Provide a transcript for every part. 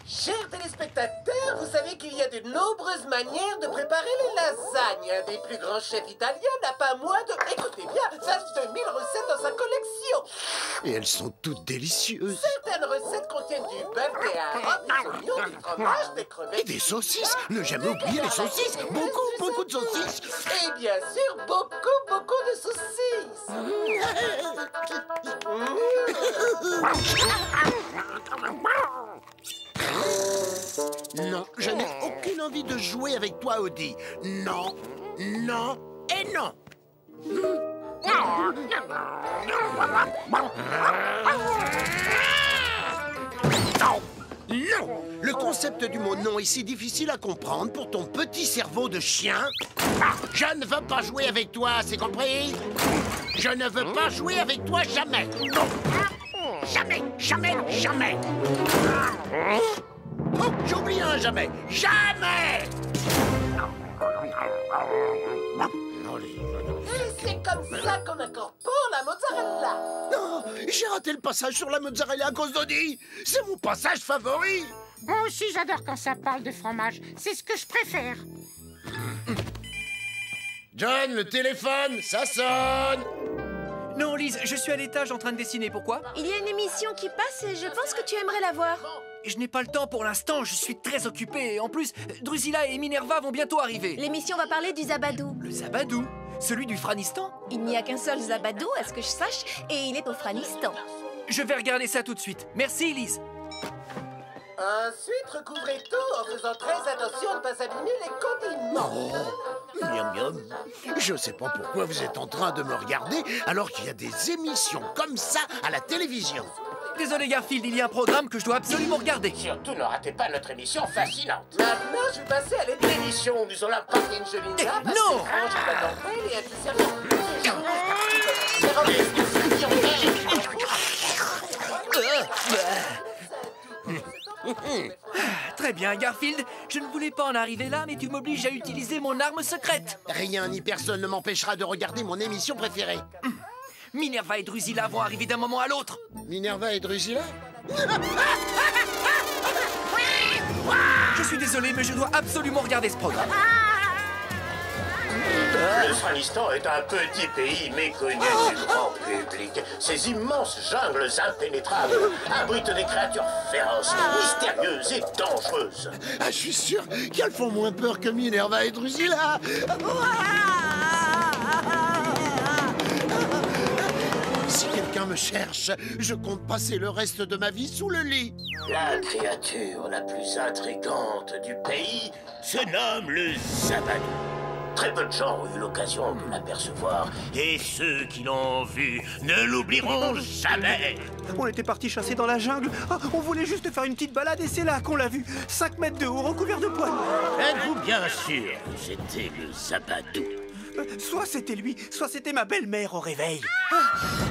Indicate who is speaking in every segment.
Speaker 1: Chers téléspectateurs, vous savez qu'il y a de nombreuses manières de préparer les lasagnes. Un des plus grands chefs italiens n'a pas moins de, écoutez bien, 22 000 recettes dans sa collection.
Speaker 2: Et elles sont toutes délicieuses.
Speaker 1: Certaines recettes contiennent du beurre, des haricots, des oignons, du fromage, des crevettes...
Speaker 2: Et des saucisses. Ne jamais oublier les saucisses. Beaucoup de saucisses.
Speaker 1: Et bien sûr, beaucoup de saucisses.
Speaker 2: Non, je n'ai aucune envie de jouer avec toi, Audi. Non, non et non. Non! Le concept du mot non est si difficile à comprendre pour ton petit cerveau de chien. Je ne veux pas jouer avec toi, c'est compris? Je ne veux pas jouer avec toi jamais. Non! Jamais, jamais, jamais. Oh, j'oublie un jamais. Jamais!
Speaker 1: Et c'est comme ça qu'on incorpore la mozzarella.
Speaker 2: Non, j'ai raté le passage sur la mozzarella à cause d'Audi. C'est mon passage favori.
Speaker 3: Moi aussi, j'adore quand ça parle de fromage. C'est ce que je préfère.
Speaker 2: John, le téléphone, ça sonne.
Speaker 4: Non, Lise, je suis à l'étage en train de dessiner. Pourquoi?
Speaker 5: Il y a une émission qui passe et je pense que tu aimerais la voir.
Speaker 4: Je n'ai pas le temps pour l'instant, je suis très occupé. En plus, Drusilla et Minerva vont bientôt arriver.
Speaker 5: L'émission va parler du Zabadou.
Speaker 4: Le Zabadou? Celui du Franistan?
Speaker 5: Il n'y a qu'un seul Zabadou, à ce que je sache, et il est au Franistan.
Speaker 4: Je vais regarder ça tout de suite. Merci, Lise.
Speaker 1: Ensuite, recouvrez tout en faisant très attention à ne pas abîmer les condiments.
Speaker 2: Oh, miam miam. Je sais pas pourquoi vous êtes en train de me regarder alors qu'il y a des émissions comme ça à la télévision.
Speaker 4: Désolé, Garfield, il y a un programme que je dois absolument regarder.
Speaker 1: Surtout, ne ratez pas notre émission fascinante. Maintenant, je vais passer à l'émission où nous allons apporter une jolie nappe.
Speaker 4: Non!
Speaker 1: Et un petit serment.
Speaker 4: Très bien, Garfield. Je ne voulais pas en arriver là, mais tu m'obliges à utiliser mon arme secrète.
Speaker 2: Rien ni personne ne m'empêchera de regarder mon émission préférée.
Speaker 4: Minerva et Drusilla vont arriver d'un moment à l'autre.
Speaker 2: Minerva et Drusilla?
Speaker 4: Je suis désolé, mais je dois absolument regarder ce programme.
Speaker 1: Le Franistan est un petit pays méconnu du grand public. Ces immenses jungles impénétrables abritent des créatures féroces, mystérieuses et dangereuses.
Speaker 2: Ah, je suis sûr qu'elles font moins peur que Minerva et Drusilla. Si quelqu'un me cherche, je compte passer le reste de ma vie sous le lit.
Speaker 1: La créature la plus intrigante du pays se nomme le Zabadou. Très peu de gens ont eu l'occasion de l'apercevoir, et ceux qui l'ont vu ne l'oublieront jamais.
Speaker 6: On était partis chasser dans la jungle. Ah, on voulait juste faire une petite balade et c'est là qu'on l'a vu. 5 mètres de haut, recouvert de poils.
Speaker 1: Êtes-vous bien sûr que c'était le Zabadou?
Speaker 6: Soit c'était lui, soit c'était ma belle-mère au réveil.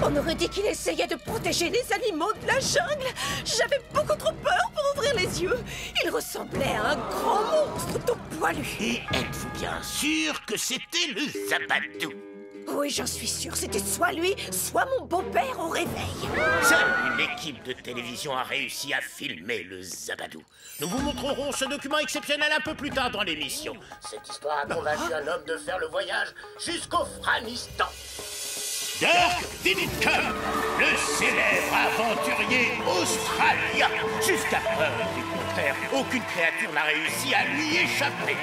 Speaker 5: On aurait dit qu'il essayait de protéger les animaux de la jungle. J'avais beaucoup trop peur pour ouvrir les yeux. Il ressemblait à un grand monstre tout poilu.
Speaker 1: Et êtes-vous bien sûr que c'était le Zabadou?
Speaker 5: Oui, j'en suis sûre. C'était soit lui, soit mon beau-père au réveil.
Speaker 1: Seule une équipe de télévision a réussi à filmer le Zabadou. Nous vous montrerons ce document exceptionnel un peu plus tard dans l'émission. Cette histoire a convaincu un homme de faire le voyage jusqu'au Franistan. Dirk Dinnitker, le célèbre aventurier australien. Jusqu'à preuve du contraire, aucune créature n'a réussi à lui échapper.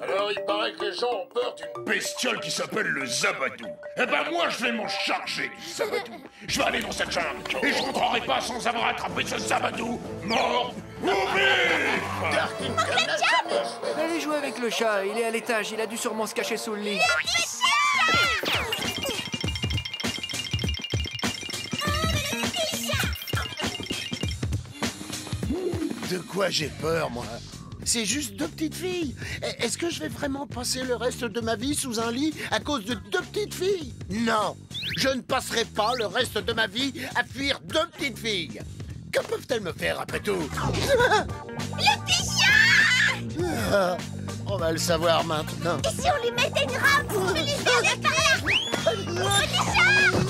Speaker 7: Alors il paraît que les gens ont peur d'une bestiole qui s'appelle le Zabadou. Eh ben moi je vais m'en charger du Zabadou. Je vais aller dans cette jungle et je rentrerai pas sans avoir attrapé ce Zabadou mort ou vif.
Speaker 1: Dirk Dinnitker n'a jamais joué.
Speaker 4: Allez jouer avec le chat, il est à l'étage, il a dû sûrement se cacher sous le lit.
Speaker 2: De quoi j'ai peur, moi? C'est juste 2 petites filles. Est-ce que je vais vraiment passer le reste de ma vie sous un lit à cause de 2 petites filles? Non, je ne passerai pas le reste de ma vie à fuir 2 petites filles. Que peuvent-elles me faire après tout?
Speaker 5: Le petit chat!
Speaker 2: On va le savoir maintenant.
Speaker 5: Et si on lui mettait une rame pour lui faire des peurs? Le petit chat!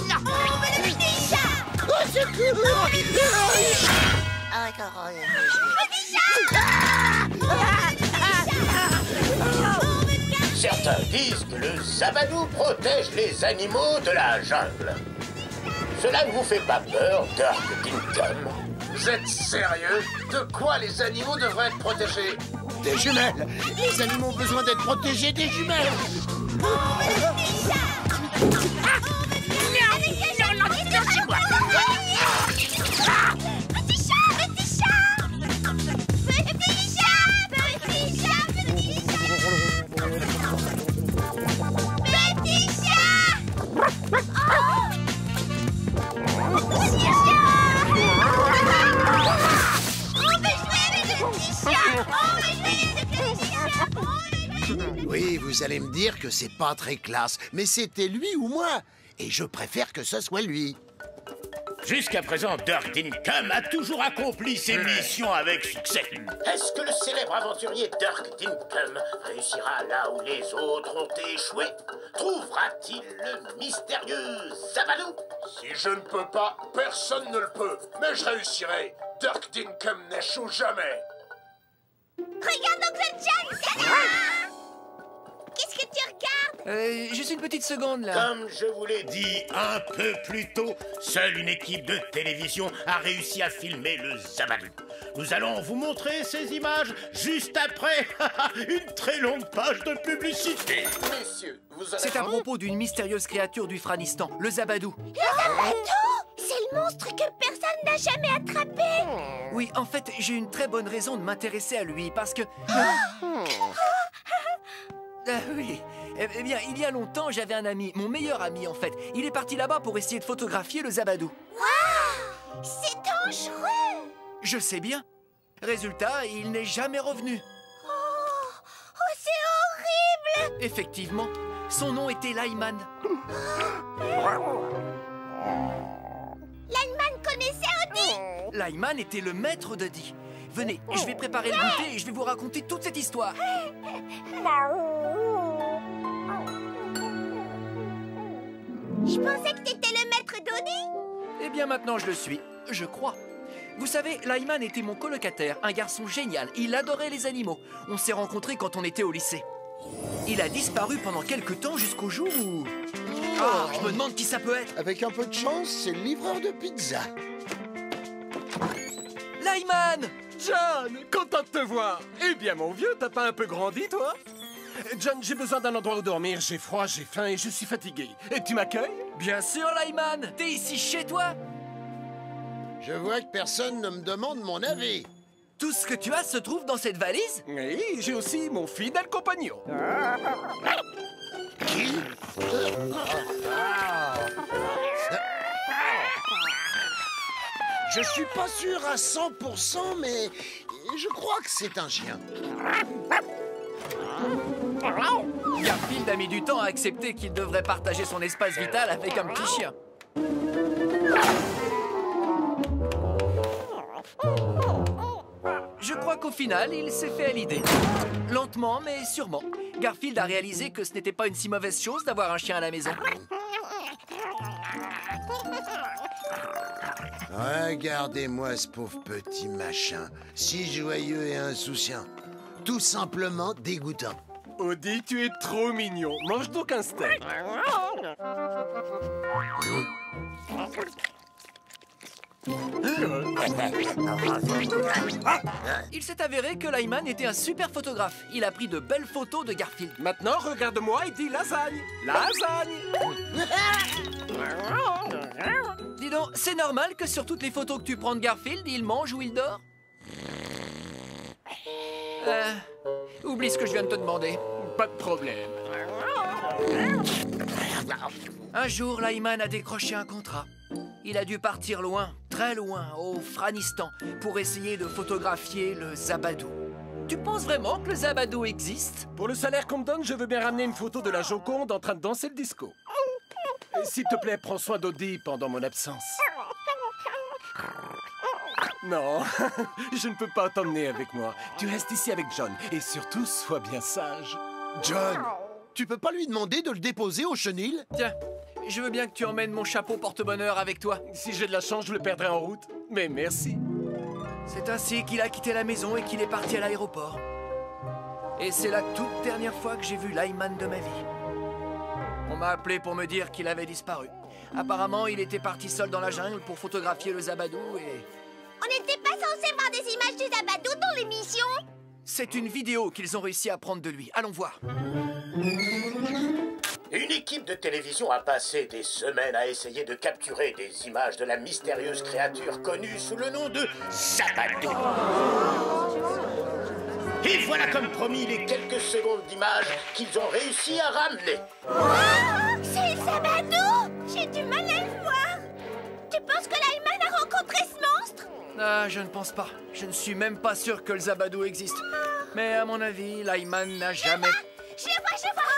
Speaker 1: Certains disent que le Zabadou protège les animaux de la jungle. Cela ne vous fait pas peur, Dirk Dinkum?
Speaker 7: Vous êtes sérieux? De quoi les animaux devraient être protégés?
Speaker 2: Des jumelles. Les animaux ont besoin d'être protégés des jumelles. Oui, vous allez me dire que c'est pas très classe, mais c'était lui ou moi. Et je préfère que ce soit lui.
Speaker 1: Jusqu'à présent, Dirk Dinkum a toujours accompli ses missions avec succès. Est-ce que le célèbre aventurier Dirk Dinkum réussira là où les autres ont échoué? Trouvera-t-il le mystérieux Zabadou?
Speaker 7: Si je ne peux pas, personne ne le peut. Mais je réussirai. Dirk Dinkum n'échoue jamais.
Speaker 8: Regarde Oncle Jack, c'est là! Qu'est-ce que tu regardes?
Speaker 4: Juste une petite seconde, là.
Speaker 1: Comme je vous l'ai dit un peu plus tôt, seule une équipe de télévision a réussi à filmer le Zabadou. Nous allons vous montrer ces images juste après une très longue page de publicité.
Speaker 7: Messieurs, vous allez...
Speaker 4: C'est à propos d'une mystérieuse créature du Franistan, le Zabadou.
Speaker 8: Le Zabadou? C'est le monstre que personne n'a jamais attrapé!
Speaker 4: Oui, en fait, j'ai une très bonne raison de m'intéresser à lui, parce que... oui. Eh bien, il y a longtemps, j'avais un ami, mon meilleur ami, en fait. Il est parti là-bas pour essayer de photographier le Zabadou.
Speaker 8: Waouh! C'est dangereux!
Speaker 4: Je sais bien. Résultat, il n'est jamais revenu.
Speaker 8: Oh, c'est horrible!
Speaker 4: Effectivement, son nom était Lyman.
Speaker 8: Lyman connaissait Odie!
Speaker 4: Lyman était le maître d'Odie. Venez, je vais préparer le goûter et je vais vous raconter toute cette histoire.
Speaker 8: Je pensais que t'étais le maître d'Odie.
Speaker 4: Eh bien, maintenant, je le suis. Je crois. Vous savez, Lyman était mon colocataire, un garçon génial. Il adorait les animaux. On s'est rencontrés quand on était au lycée. Il a disparu pendant quelques temps jusqu'au jour où... Oh, je me demande qui ça peut être.
Speaker 2: Avec un peu de chance, c'est le livreur de pizza.
Speaker 4: Lyman!
Speaker 9: John, content de te voir. Eh bien, mon vieux, t'as pas un peu grandi, toi? John, j'ai besoin d'un endroit où dormir. J'ai froid, j'ai faim et je suis fatigué. Et tu m'accueilles?
Speaker 4: Bien sûr, Lyman! T'es ici chez toi?
Speaker 2: Je vois que personne ne me demande mon avis.
Speaker 4: Tout ce que tu as se trouve dans cette valise?
Speaker 9: Oui, j'ai aussi mon fidèle compagnon.
Speaker 2: Qui? Je suis pas sûr à 100%, mais je crois que c'est un chien.
Speaker 4: Garfield a mis du temps à accepter qu'il devrait partager son espace vital avec un petit chien. Je crois qu'au final, il s'est fait à l'idée. Lentement, mais sûrement. Garfield a réalisé que ce n'était pas une si mauvaise chose d'avoir un chien à la maison.
Speaker 2: Regardez-moi ce pauvre petit machin, si joyeux et insouciant. Tout simplement dégoûtant.
Speaker 9: Odie, tu es trop mignon. Mange donc un steak.
Speaker 4: Il s'est avéré que Lyman était un super photographe. Il a pris de belles photos de Garfield.
Speaker 9: Maintenant, regarde-moi et dis lasagne. Lasagne.
Speaker 4: Dis donc, c'est normal que sur toutes les photos que tu prends de Garfield, il mange ou il dort? Oublie ce que je viens de te demander.
Speaker 9: Pas de problème.
Speaker 4: Un jour, Lyman a décroché un contrat. Il a dû partir loin, très loin, au Franistan, pour essayer de photographier le Zabadou. Tu penses vraiment que le Zabadou existe?
Speaker 9: Pour le salaire qu'on me donne, je veux bien ramener une photo de la Joconde en train de danser le disco. S'il te plaît, prends soin d'Odie pendant mon absence. Non, je ne peux pas t'emmener avec moi. Tu restes ici avec John. Et surtout, sois bien sage.
Speaker 2: John, tu peux pas lui demander de le déposer au chenil?
Speaker 4: Tiens, je veux bien que tu emmènes mon chapeau porte-bonheur avec toi.
Speaker 9: Si j'ai de la chance, je le perdrai en route. Mais merci.
Speaker 4: C'est ainsi qu'il a quitté la maison et qu'il est parti à l'aéroport. Et c'est la toute dernière fois que j'ai vu Lyman de ma vie. On m'a appelé pour me dire qu'il avait disparu. Apparemment, il était parti seul dans la jungle pour photographier le Zabadou et...
Speaker 8: On n'était pas censé voir des images du Zabadou dans l'émission?
Speaker 4: C'est une vidéo qu'ils ont réussi à prendre de lui. Allons voir.
Speaker 1: Une équipe de télévision a passé des semaines à essayer de capturer des images de la mystérieuse créature connue sous le nom de Zabadou. Et voilà comme promis les quelques secondes d'images qu'ils ont réussi à ramener.
Speaker 8: Oh, c'est Zabadou! J'ai du mal à le voir. Tu penses que Lyman a rencontré ce monstre?
Speaker 4: Ah, je ne pense pas. Je ne suis même pas sûr que le Zabadou existe. Mais à mon avis, Lyman n'a jamais...
Speaker 8: Je le vois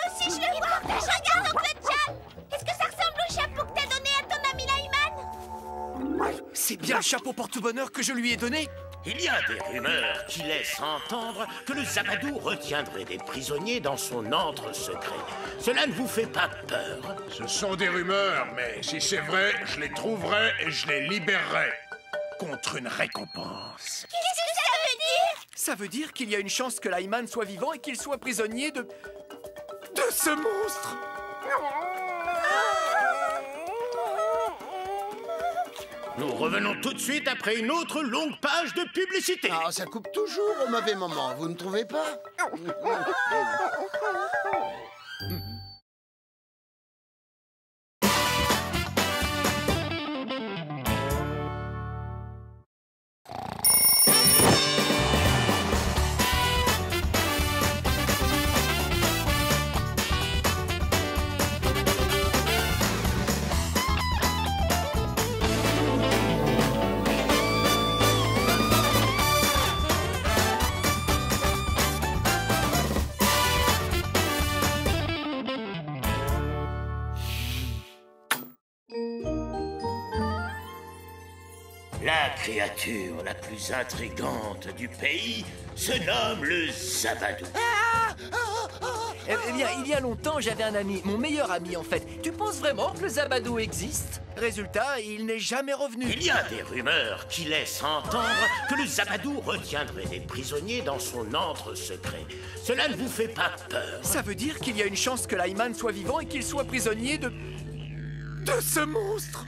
Speaker 8: aussi, je le vois. Regarde, oncle John. Est-ce que ça ressemble au chapeau que t'as donné à ton ami Lyman?
Speaker 4: C'est bien le chapeau porte-bonheur que je lui ai donné.
Speaker 1: Il y a des rumeurs qui laissent entendre que le Zabadou retiendrait des prisonniers dans son antre secret. Cela ne vous fait pas peur?
Speaker 7: Ce sont des rumeurs, mais si c'est vrai, je les trouverai et je les libérerai. Contre une récompense.
Speaker 8: Qu'est-ce que ça veut dire?
Speaker 4: Ça veut dire qu'il y a une chance que Lyman soit vivant et qu'il soit prisonnier de ce monstre.
Speaker 1: Nous revenons tout de suite après une autre longue page de publicité.
Speaker 2: Ah, ça coupe toujours au mauvais moment, vous ne trouvez pas?
Speaker 1: La créature la plus intrigante du pays se nomme le Zabadou.
Speaker 4: Eh bien, il y a longtemps, j'avais un ami, mon meilleur ami en fait. Tu penses vraiment que le Zabadou existe? Résultat, il n'est jamais revenu.
Speaker 1: Il y a des rumeurs qui laissent entendre que le Zabadou retiendrait des prisonniers dans son antre secret. Cela ne vous fait pas peur?
Speaker 4: Ça veut dire qu'il y a une chance que Lyman soit vivant et qu'il soit prisonnier de ce monstre.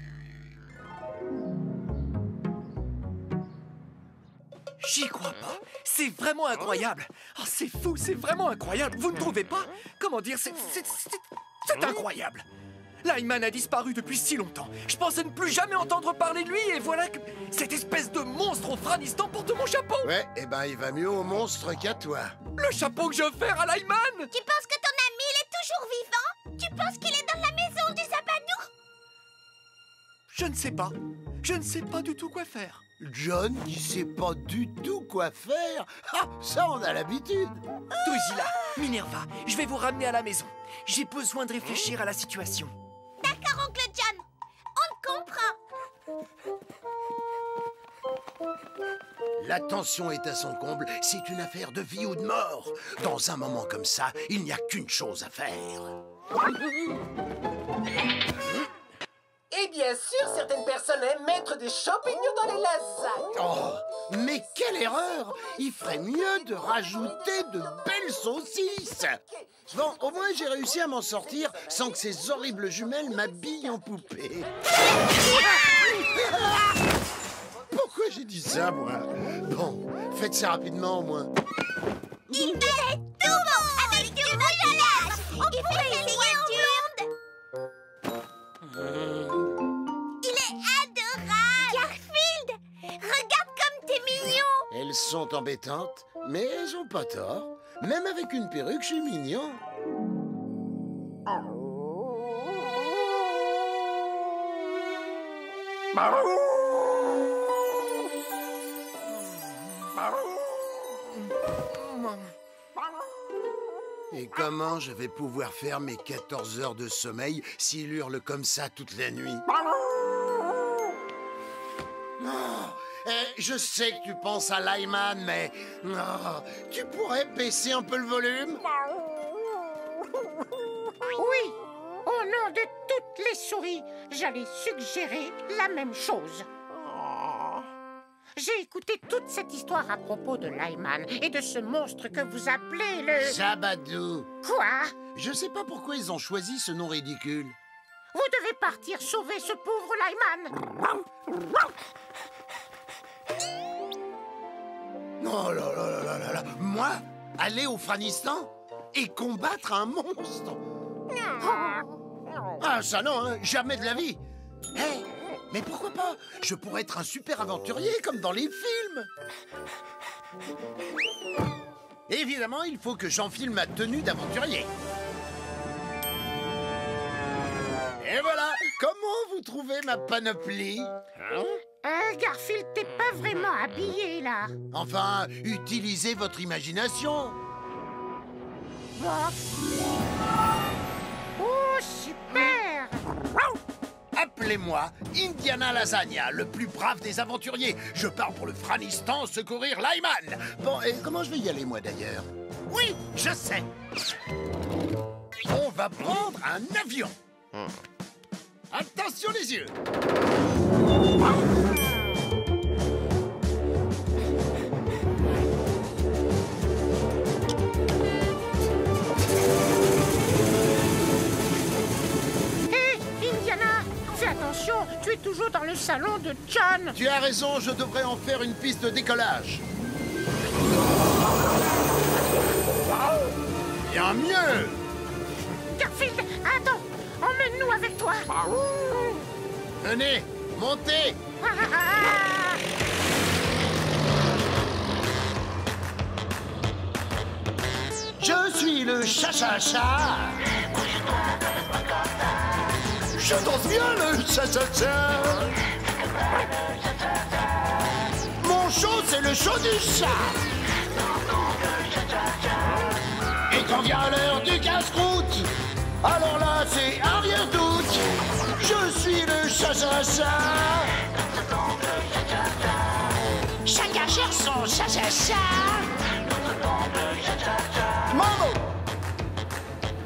Speaker 4: J'y crois pas. C'est vraiment incroyable. Oh, c'est fou, c'est vraiment incroyable. Vous ne trouvez pas? Comment dire, c'est incroyable. Lyman a disparu depuis si longtemps. Je pensais ne plus jamais entendre parler de lui et voilà que cette espèce de monstre au Franistan porte mon chapeau.
Speaker 2: Ouais, eh ben il va mieux au monstre qu'à toi.
Speaker 4: Le chapeau que j'ai offert à Lyman.
Speaker 8: Tu penses que ton ami, il est toujours vivant? Tu penses qu'il est dans la maison du Zabadou?
Speaker 4: Je ne sais pas. Je ne sais pas du tout quoi faire.
Speaker 2: John qui sait pas du tout quoi faire? Ah, ça on a l'habitude.
Speaker 4: Drusilla, Minerva, je vais vous ramener à la maison. J'ai besoin de réfléchir à la situation.
Speaker 8: D'accord, oncle John. On te comprend.
Speaker 2: La tension est à son comble, c'est une affaire de vie ou de mort. Dans un moment comme ça, il n'y a qu'une chose à faire.
Speaker 10: Et bien sûr, certaines personnes aiment mettre des champignons dans les lasagnes.
Speaker 2: Oh, mais quelle erreur! Il ferait mieux de rajouter de belles saucisses. Bon, au moins j'ai réussi à m'en sortir sans que ces horribles jumelles m'habillent en poupée. Pourquoi j'ai dit ça, moi? Bon, faites ça rapidement, au moins.
Speaker 8: Il fait tout bon avec du voyage. Il fait essayer du monde. Il est adorable. Garfield, regarde comme t'es mignon.
Speaker 2: Elles sont embêtantes, mais elles ont pas tort. Même avec une perruque, je suis mignon. Et comment je vais pouvoir faire mes 14 heures de sommeil s'il hurle comme ça toute la nuit? Je sais que tu penses à Lyman, mais tu pourrais baisser un peu le volume?
Speaker 3: Oui, au nom de toute les souris, j'allais suggérer la même chose. J'ai écouté toute cette histoire à propos de Lyman et de ce monstre que vous appelez le...
Speaker 2: Zabadou.
Speaker 3: Quoi?
Speaker 2: Je sais pas pourquoi ils ont choisi ce nom ridicule.
Speaker 3: Vous devez partir sauver ce pauvre Lyman.
Speaker 2: Oh là là là là là là. Moi, aller au Franistan et combattre un monstre? Ah, ça non, hein, jamais de la vie. Hé, mais pourquoi pas? Je pourrais être un super aventurier comme dans les films. Évidemment, il faut que j'enfile ma tenue d'aventurier. Et voilà. Comment vous trouvez ma panoplie?
Speaker 3: Garfield, t'es pas vraiment habillé, là.
Speaker 2: Enfin, utilisez votre imagination.
Speaker 3: Oh, super!
Speaker 2: Appelez-moi Indiana Lasagna, le plus brave des aventuriers. Je pars pour le Franistan secourir Lyman. Bon, et comment je vais y aller, moi, d'ailleurs? Oui, je sais. On va prendre un avion. Attention les yeux.
Speaker 3: Attention, tu es toujours dans le salon de John.
Speaker 2: Tu as raison, je devrais en faire une piste de décollage. Bien mieux.
Speaker 3: Garfield, attends, emmène-nous avec toi.
Speaker 2: Venez, montez. Je suis le cha-cha-cha. Je danse bien le cha-cha-cha. Mon show, c'est le show du chat. Et quand vient l'heure du casse-croûte, alors là, c'est un rien doute. Je suis le cha-cha-cha.
Speaker 8: Chacun cherche son cha-cha-cha.
Speaker 2: Maman.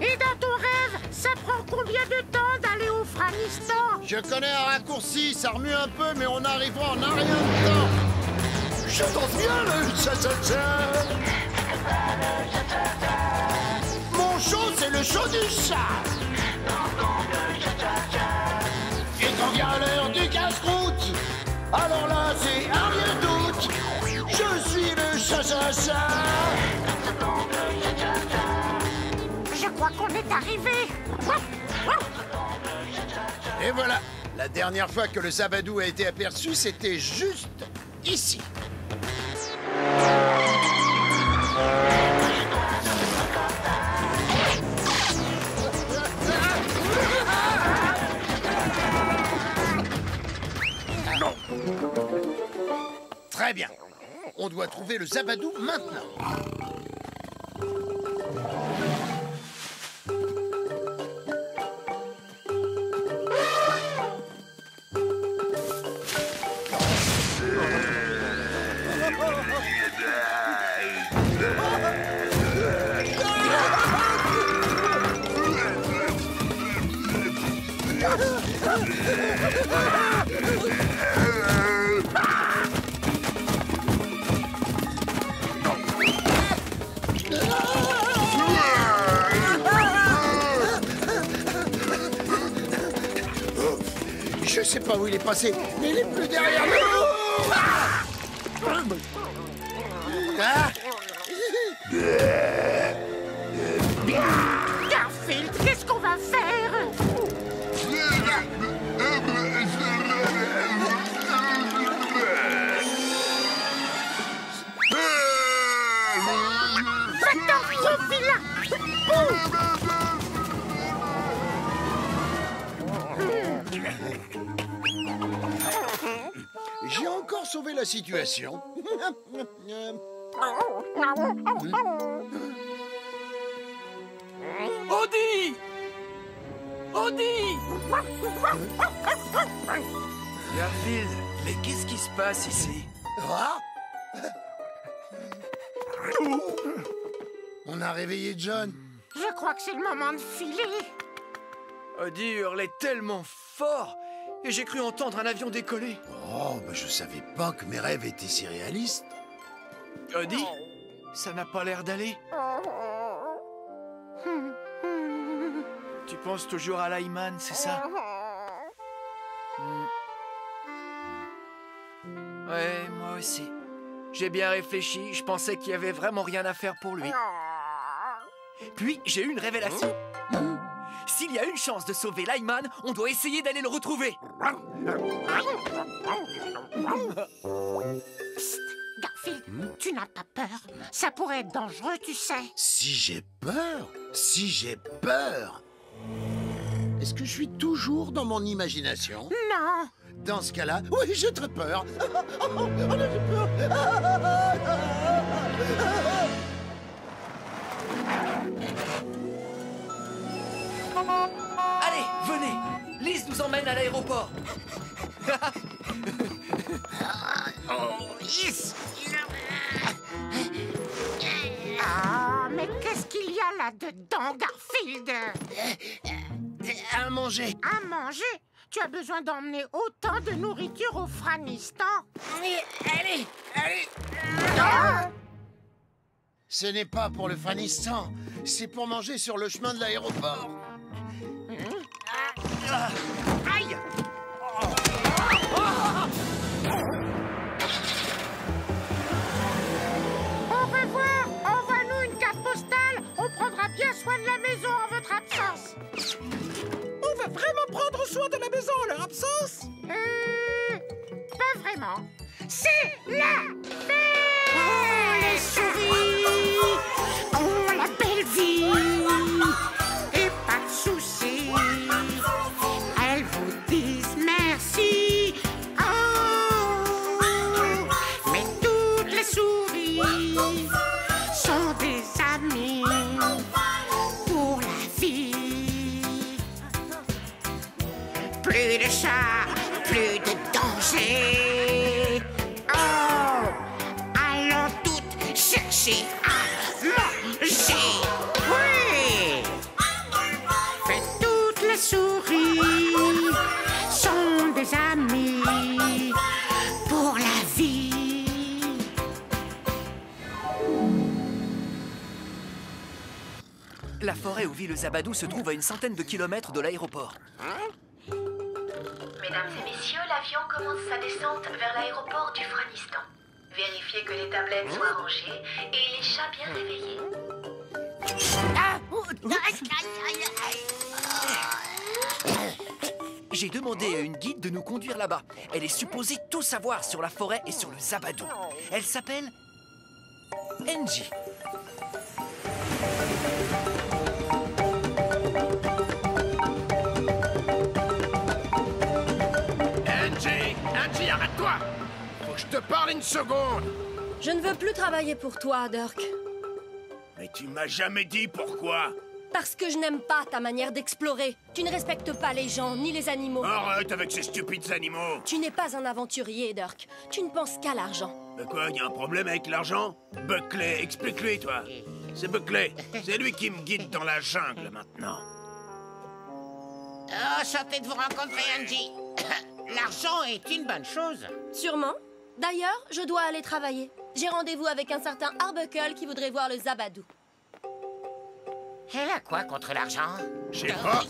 Speaker 3: Et dans ton rêve, ça prend combien de temps d'aller au Franistan?
Speaker 2: Je connais un raccourci, ça remue un peu, mais on arrivera en un rien de temps. Je danse bien le cha-cha-cha. Mon show, c'est le show du chat. Et quand vient l'heure du casse-croûte, alors là, c'est un rien doute. Je suis le cha-cha-cha.
Speaker 3: Je crois qu'on est arrivé.
Speaker 2: Et voilà, la dernière fois que le Zabadou a été aperçu, c'était juste ici. Très bien. On doit trouver le Zabadou maintenant. Je sais pas où il est passé, mais il est plus derrière nous.
Speaker 3: Garfield, qu'est-ce qu'on va faire? Va-t'en, gros vilain!
Speaker 2: J'ai encore sauvé la situation.
Speaker 4: Audi! Audi! Garfield, mais qu'est-ce qui se passe ici?
Speaker 2: Ah. On a réveillé John.
Speaker 3: Je crois que c'est le moment de filer.
Speaker 4: Odie hurlait tellement fort et j'ai cru entendre un avion décoller.
Speaker 2: Oh, bah je savais pas que mes rêves étaient si réalistes.
Speaker 4: Odie, ça n'a pas l'air d'aller. Tu penses toujours à Lyman, c'est ça? Ouais, moi aussi. J'ai bien réfléchi, je pensais qu'il y avait vraiment rien à faire pour lui. Puis, j'ai eu une révélation. S'il y a une chance de sauver Lyman, on doit essayer d'aller le retrouver.
Speaker 3: Psst, Garfield, tu n'as pas peur? Ça pourrait être dangereux, tu sais.
Speaker 2: Si j'ai peur? Si j'ai peur? Est-ce que je suis toujours dans mon imagination?
Speaker 3: Non.
Speaker 2: Dans ce cas-là, oui, j'ai très peur. Oh, j'ai peur.
Speaker 4: Allez, venez. Liz nous emmène à l'aéroport.
Speaker 3: Ah, mais qu'est-ce qu'il y a là-dedans, Garfield?
Speaker 2: À manger.
Speaker 3: À manger? Tu as besoin d'emmener autant de nourriture au Franistan?
Speaker 2: Allez. Ce n'est pas pour le Franistan, c'est pour manger sur le chemin de l'aéroport. Aïe!
Speaker 3: Au revoir! Envoie-nous une carte postale! On prendra bien soin de la maison en votre absence!
Speaker 10: On va vraiment prendre soin de la maison en leur absence?
Speaker 3: Pas vraiment. C'est la fête! Oh, les souris ont la belle vie et pas de soucis. Elles vous disent merci. Oh, mais toutes les souris sont des amis pour la vie. Plus de chats, plus de danger. Oh, allons toutes chercher à manger. Oui, mais toutes les souris sont des amis pour la vie.
Speaker 4: La forêt où vit le Zabadou se trouve à une centaine de kilomètres de l'aéroport.
Speaker 11: Mesdames et messieurs, l'avion commence sa descente vers l'aéroport du Franistan. Vérifiez que les tablettes soient rangées et les chats bien réveillés.
Speaker 4: J'ai demandé à une guide de nous conduire là-bas. Elle est supposée tout savoir sur la forêt et sur le Zabadou. Elle s'appelle Angie.
Speaker 7: Angie, arrête-toi! Faut que je te parle une seconde!
Speaker 5: Je ne veux plus travailler pour toi, Dirk.
Speaker 7: Mais tu m'as jamais dit pourquoi!
Speaker 5: Parce que je n'aime pas ta manière d'explorer. Tu ne respectes pas les gens ni les animaux.
Speaker 7: Arrête avec ces stupides animaux!
Speaker 5: Tu n'es pas un aventurier, Dirk. Tu ne penses qu'à l'argent.
Speaker 7: Mais quoi, y a un problème avec l'argent? Buckley, explique-lui, toi! C'est Buckley, c'est lui qui me guide dans la jungle, maintenant.
Speaker 1: Enchanté de vous rencontrer, Angie. L'argent est une bonne chose.
Speaker 5: Sûrement. D'ailleurs, je dois aller travailler. J'ai rendez-vous avec un certain Arbuckle qui voudrait voir le Zabadou.
Speaker 1: Elle a quoi contre l'argent?
Speaker 7: Je sais pas.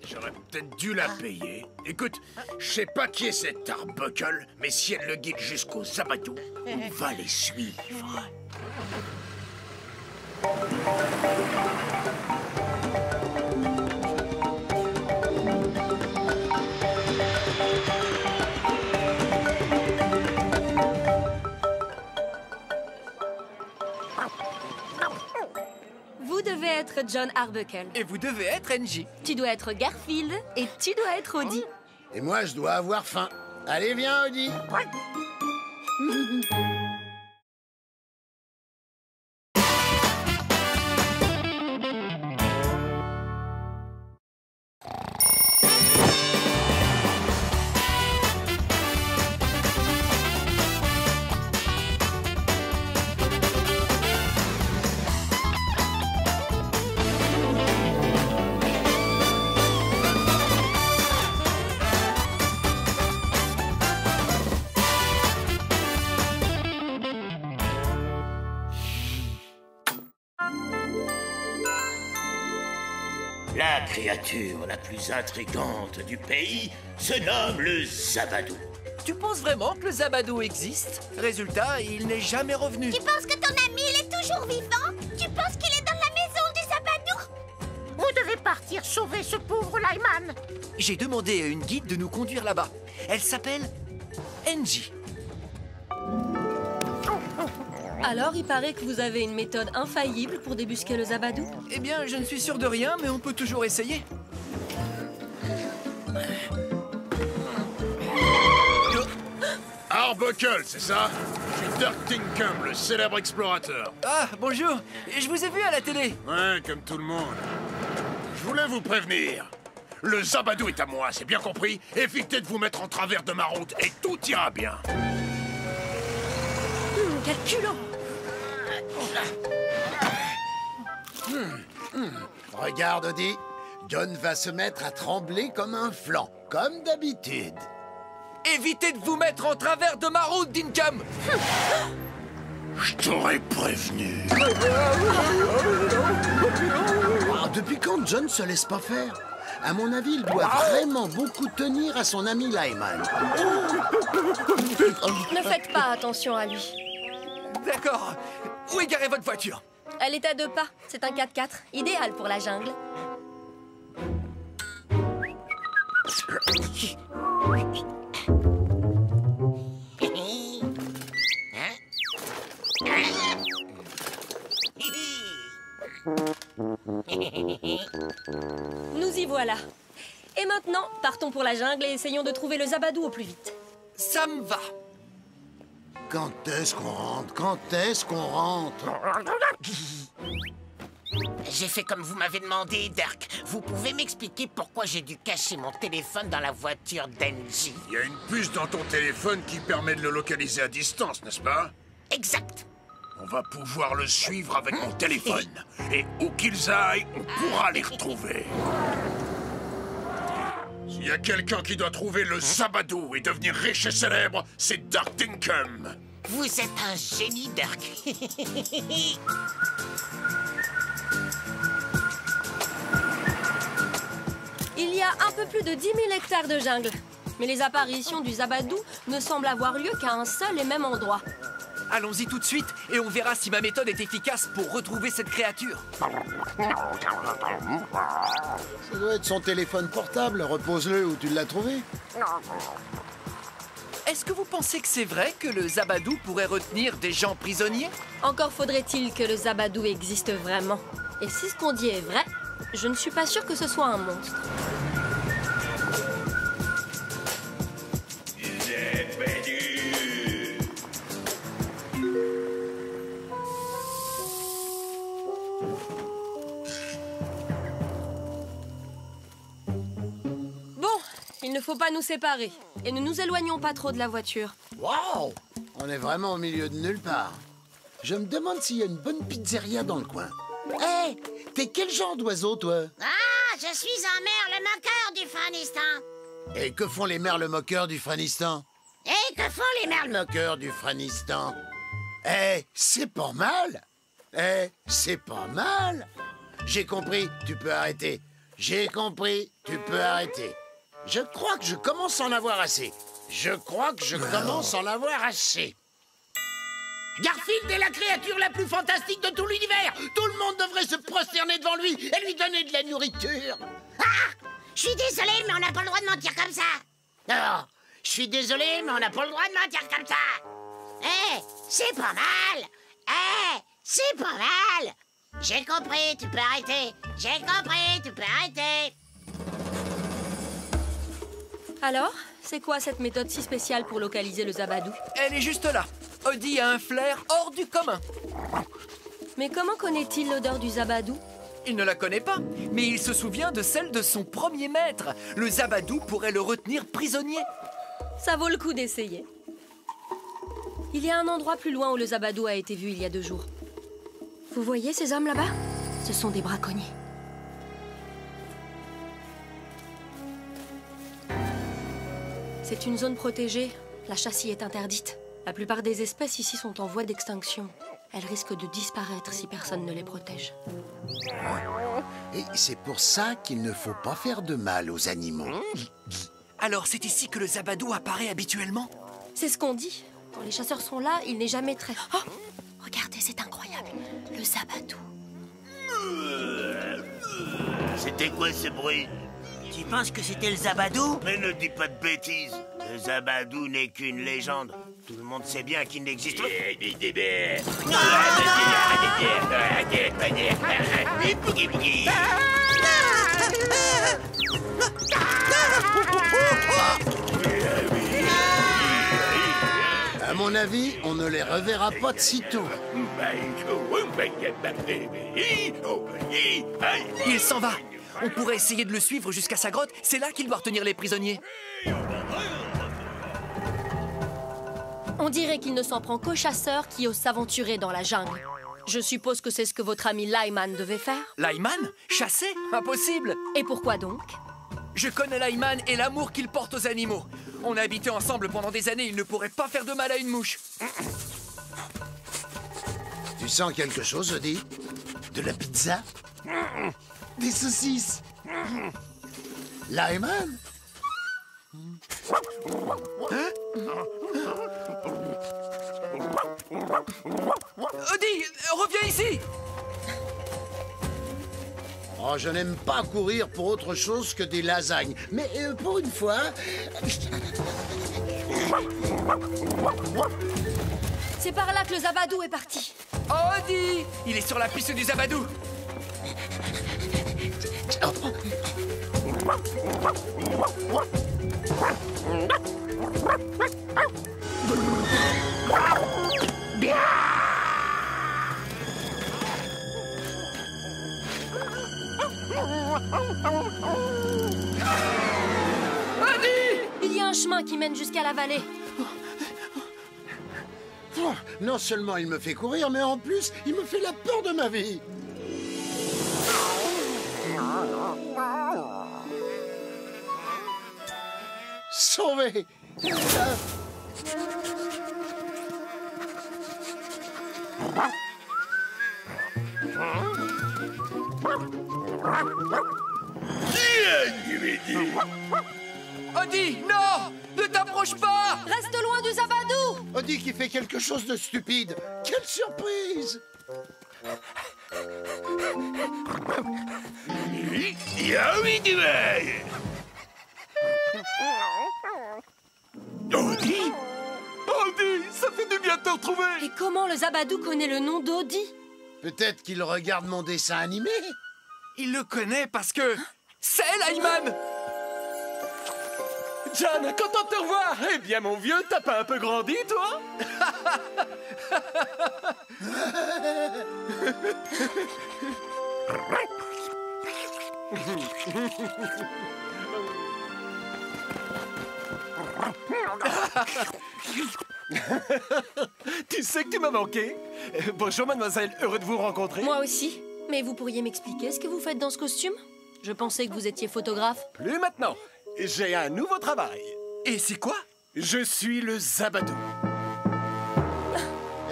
Speaker 7: J'aurais peut-être dû la payer. Écoute, je sais pas qui est cet Arbuckle, mais si elle le guide jusqu'au Zabadou, on va les suivre.
Speaker 5: Vous devez être John Arbuckle.
Speaker 4: Et vous devez être Angie.
Speaker 5: Tu dois être Garfield et tu dois être Odie.
Speaker 2: Et moi, je dois avoir faim. Allez, viens, Odie.
Speaker 1: créature la plus intrigante du pays se nomme le Zabadou.
Speaker 4: Tu penses vraiment que le Zabadou existe? Résultat, il n'est jamais revenu.
Speaker 8: Tu penses que ton ami, il est toujours vivant? Tu penses qu'il est dans la maison du Zabadou?
Speaker 3: Vous devez partir sauver ce pauvre Lyman.
Speaker 4: J'ai demandé à une guide de nous conduire là-bas. Elle s'appelle Angie.
Speaker 5: Alors, il paraît que vous avez une méthode infaillible pour débusquer le Zabadou?
Speaker 4: Eh bien, je ne suis sûr de rien, mais on peut toujours essayer.
Speaker 7: Arbuckle, c'est ça? Je suis Dirk Tinkham, le célèbre explorateur.
Speaker 4: Ah, bonjour. Je vous ai vu à la télé.
Speaker 7: Ouais, comme tout le monde. Je voulais vous prévenir. Le Zabadou est à moi, c'est bien compris? Évitez de vous mettre en travers de ma route et tout ira bien.
Speaker 5: Quel culot!
Speaker 2: Regarde, Odie. John va se mettre à trembler comme un flanc, comme d'habitude.
Speaker 4: Évitez de vous mettre en travers de ma route, Dinkum.
Speaker 7: Je t'aurais prévenu.
Speaker 2: Ah, depuis quand John se laisse pas faire? À mon avis, il doit vraiment beaucoup tenir à son ami Lyman.
Speaker 5: Ne faites pas attention à lui.
Speaker 4: D'accord. Où est garée votre voiture?
Speaker 5: Elle est à 2 pas. C'est un 4x4, idéal pour la jungle. Nous y voilà. Et maintenant, partons pour la jungle et essayons de trouver le Zabadou au plus vite.
Speaker 4: Ça me va.
Speaker 2: Quand est-ce qu'on rentre? Quand est-ce qu'on rentre?
Speaker 1: J'ai fait comme vous m'avez demandé, Dirk. Vous pouvez m'expliquer pourquoi j'ai dû cacher mon téléphone dans la voiture d'Angie?
Speaker 7: Il y a une puce dans ton téléphone qui permet de le localiser à distance, n'est-ce pas?
Speaker 1: Exact.
Speaker 7: On va pouvoir le suivre avec mon téléphone. Et où qu'ils aillent, on pourra les retrouver. S'il y a quelqu'un qui doit trouver le Zabadou et devenir riche et célèbre, c'est Dirk Tinkham.
Speaker 1: Vous êtes un génie, Dirk.
Speaker 5: Il y a un peu plus de 10 000 hectares de jungle. Mais les apparitions du Zabadou ne semblent avoir lieu qu'à un seul et même endroit.
Speaker 4: Allons-y tout de suite et on verra si ma méthode est efficace pour retrouver cette créature.
Speaker 2: Ça doit être son téléphone portable. Repose-le où tu l'as trouvé.
Speaker 4: Est-ce que vous pensez que c'est vrai que le Zabadou pourrait retenir des gens prisonniers?
Speaker 5: Encore faudrait-il que le Zabadou existe vraiment. Et si ce qu'on dit est vrai, je ne suis pas sûre que ce soit un monstre. Il ne faut pas nous séparer. Et ne nous éloignons pas trop de la voiture.
Speaker 2: Waouh! On est vraiment au milieu de nulle part. Je me demande s'il y a une bonne pizzeria dans le coin. Hé! Hey, t'es quel genre d'oiseau, toi?
Speaker 8: Ah, je suis un merle moqueur du Franistan.
Speaker 2: Et que font les merles moqueurs du Franistan?
Speaker 8: Et que font les merles
Speaker 2: moqueurs du Franistan? Eh, c'est pas mal! Eh, c'est pas mal! J'ai compris, tu peux arrêter. J'ai compris, tu peux arrêter. Je crois que je commence à en avoir assez. Je crois que je commence à en avoir assez.
Speaker 1: Garfield est la créature la plus fantastique de tout l'univers.
Speaker 2: Tout le monde devrait se prosterner devant lui et lui donner de la nourriture.
Speaker 8: Ah! Je suis désolé, mais on n'a pas le droit de mentir comme ça.
Speaker 1: Non, je suis désolé, mais on n'a pas le droit de mentir comme ça.
Speaker 8: Eh, c'est pas mal. Eh, c'est pas mal. J'ai compris, tu peux arrêter. J'ai compris, tu peux arrêter.
Speaker 5: Alors, c'est quoi cette méthode si spéciale pour localiser le Zabadou?
Speaker 4: Elle est juste là. Odie a un flair hors du commun.
Speaker 5: Mais comment connaît-il l'odeur du Zabadou?
Speaker 4: Il ne la connaît pas, mais il se souvient de celle de son premier maître. Le Zabadou pourrait le retenir prisonnier.
Speaker 5: Ça vaut le coup d'essayer. Il y a un endroit plus loin où le Zabadou a été vu il y a 2 jours. Vous voyez ces hommes là-bas? Ce sont des braconniers. C'est une zone protégée. La chasse y est interdite. La plupart des espèces ici sont en voie d'extinction. Elles risquent de disparaître si personne ne les protège.
Speaker 2: Et c'est pour ça qu'il ne faut pas faire de mal aux animaux.
Speaker 4: Alors c'est ici que le Zabadou apparaît habituellement?
Speaker 5: C'est ce qu'on dit. Quand les chasseurs sont là, il n'est jamais très... Oh! Regardez, c'est incroyable. Le Zabadou.
Speaker 1: C'était quoi ce bruit?
Speaker 12: Tu penses que c'était le Zabadou?
Speaker 1: Mais ne dis pas de bêtises. Le Zabadou n'est qu'une légende. Tout le monde sait bien qu'il n'existe pas.
Speaker 2: À mon avis, on ne les reverra pas de sitôt.
Speaker 4: Il s'en va. On pourrait essayer de le suivre jusqu'à sa grotte. C'est là qu'il doit retenir les prisonniers.
Speaker 5: On dirait qu'il ne s'en prend qu'aux chasseurs qui osent s'aventurer dans la jungle. Je suppose que c'est ce que votre ami Lyman devait faire.
Speaker 4: Lyman? Chasser? Impossible.
Speaker 5: Et pourquoi donc?
Speaker 4: Je connais Lyman et l'amour qu'il porte aux animaux. On a habité ensemble pendant des années, il ne pourrait pas faire de mal à une mouche.
Speaker 2: Tu sens quelque chose, Odie? De la pizza? Des saucisses? Lyman?
Speaker 4: Odie, reviens ici!
Speaker 2: Oh, je n'aime pas courir pour autre chose que des lasagnes. Mais pour une fois...
Speaker 5: C'est par là que le Zabadou est parti.
Speaker 4: Odie! Il est sur la piste du Zabadou.
Speaker 5: Il y a un chemin qui mène jusqu'à la vallée.
Speaker 2: Non seulement il me fait courir, mais en plus, il me fait la peur de ma vie. Sauvé!
Speaker 4: Odie, non! Ne t'approche pas!
Speaker 5: Reste loin du Zabadou!
Speaker 2: Odie qui fait quelque chose de stupide. Quelle surprise!
Speaker 9: Odie? Odie, ça fait du bien de te retrouver!
Speaker 5: Et comment le Zabadou connaît le nom d'Odie?
Speaker 2: Peut-être qu'il regarde mon dessin animé.
Speaker 4: Il le connaît parce que... c'est Lyman!
Speaker 9: John, content de te revoir! Eh bien, mon vieux, t'as pas un peu grandi, toi? Tu sais que tu m'as manqué. Bonjour, mademoiselle. Heureux de vous rencontrer.
Speaker 5: Moi aussi. Mais vous pourriez m'expliquer ce que vous faites dans ce costume? Je pensais que vous étiez photographe.
Speaker 9: Plus maintenant. J'ai un nouveau travail.
Speaker 4: Et c'est quoi?
Speaker 9: Je suis le Zabadou.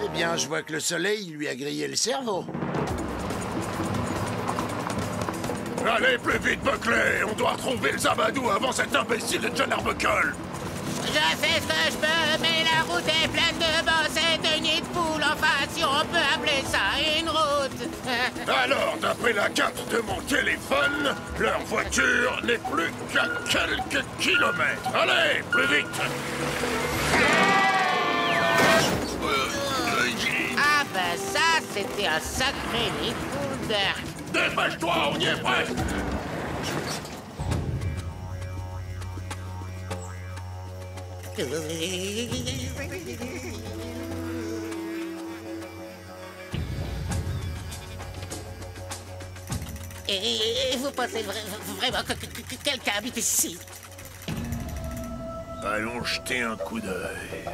Speaker 2: Eh bien, je vois que le soleil lui a grillé le cerveau.
Speaker 7: Allez, plus vite, Buckley! On doit retrouver le Zabadou avant cet imbécile de John Arbuckle!
Speaker 8: Je fais ce que je peux, mais la route est pleine de bosses et de nids de poules. Enfin, si on peut appeler ça une route.
Speaker 7: Alors, d'après la carte de mon téléphone, leur voiture n'est plus qu'à quelques kilomètres. Allez, plus vite!
Speaker 8: Ah ben ça, c'était un sacré nid de poules d'air.
Speaker 7: Dépêche-toi, on y est presque!
Speaker 8: Et vous pensez vraiment que quelqu'un habite ici?
Speaker 7: Allons jeter un coup d'œil.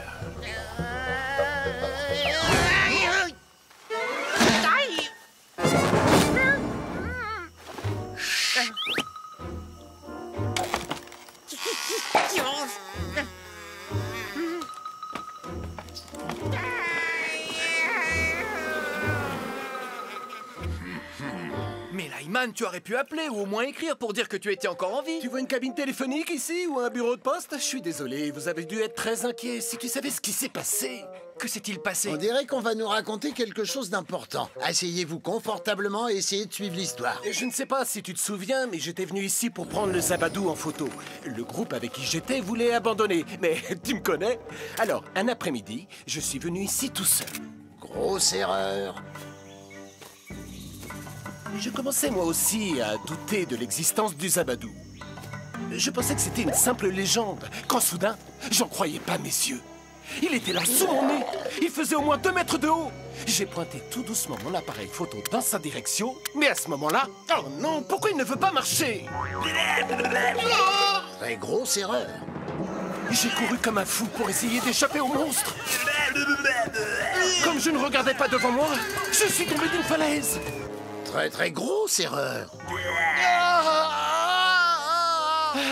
Speaker 4: Lyman, tu aurais pu appeler ou au moins écrire pour dire que tu étais encore en vie.
Speaker 9: Tu vois une cabine téléphonique ici ou un bureau de poste? Je suis désolé, vous avez dû être très inquiet. Si tu savais ce qui s'est passé.
Speaker 4: Que s'est-il passé?
Speaker 2: On dirait qu'on va nous raconter quelque chose d'important. Asseyez-vous confortablement et essayez de suivre l'histoire.
Speaker 9: Et je ne sais pas si tu te souviens, mais j'étais venu ici pour prendre le Zabadou en photo. Le groupe avec qui j'étais voulait abandonner, mais tu me connais. Alors, un après-midi, je suis venu ici tout seul.
Speaker 2: Grosse erreur.
Speaker 9: Je commençais moi aussi à douter de l'existence du Zabadou. Je pensais que c'était une simple légende, quand soudain, j'en croyais pas mes yeux. Il était là sous mon nez. Il faisait au moins 2 mètres de haut. J'ai pointé tout doucement mon appareil photo dans sa direction, mais à ce moment-là, oh non, pourquoi il ne veut pas marcher?
Speaker 2: Très grosse erreur.
Speaker 9: J'ai couru comme un fou pour essayer d'échapper au monstre. Comme je ne regardais pas devant moi, je suis tombé d'une falaise.
Speaker 2: Très très grosse erreur.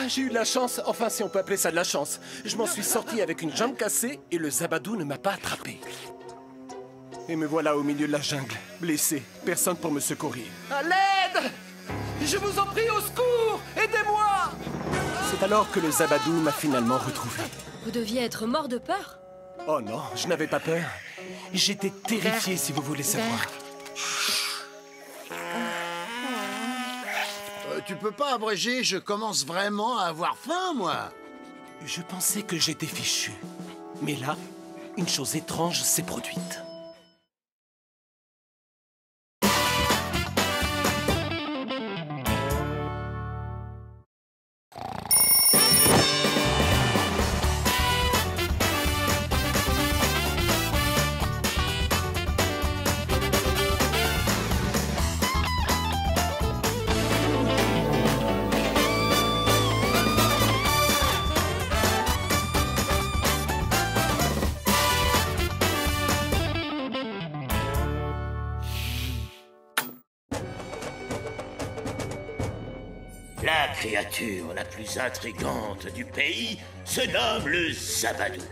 Speaker 9: J'ai eu de la chance, enfin si on peut appeler ça de la chance. Je m'en suis sorti avec une jambe cassée et le Zabadou ne m'a pas attrapé. Et me voilà au milieu de la jungle, blessé, personne pour me secourir. À l'aide! Je vous en prie, au secours! Aidez-moi! C'est alors que le Zabadou m'a finalement retrouvé.
Speaker 13: Vous deviez être mort de peur?
Speaker 9: Oh non, je n'avais pas peur. J'étais terrifié, si vous voulez savoir.
Speaker 2: Tu peux pas abréger, je commence vraiment à avoir faim, moi.
Speaker 9: Je pensais que j'étais fichu. Mais là, une chose étrange s'est produite.
Speaker 1: La créature la plus intrigante du pays se nomme le Zabadou.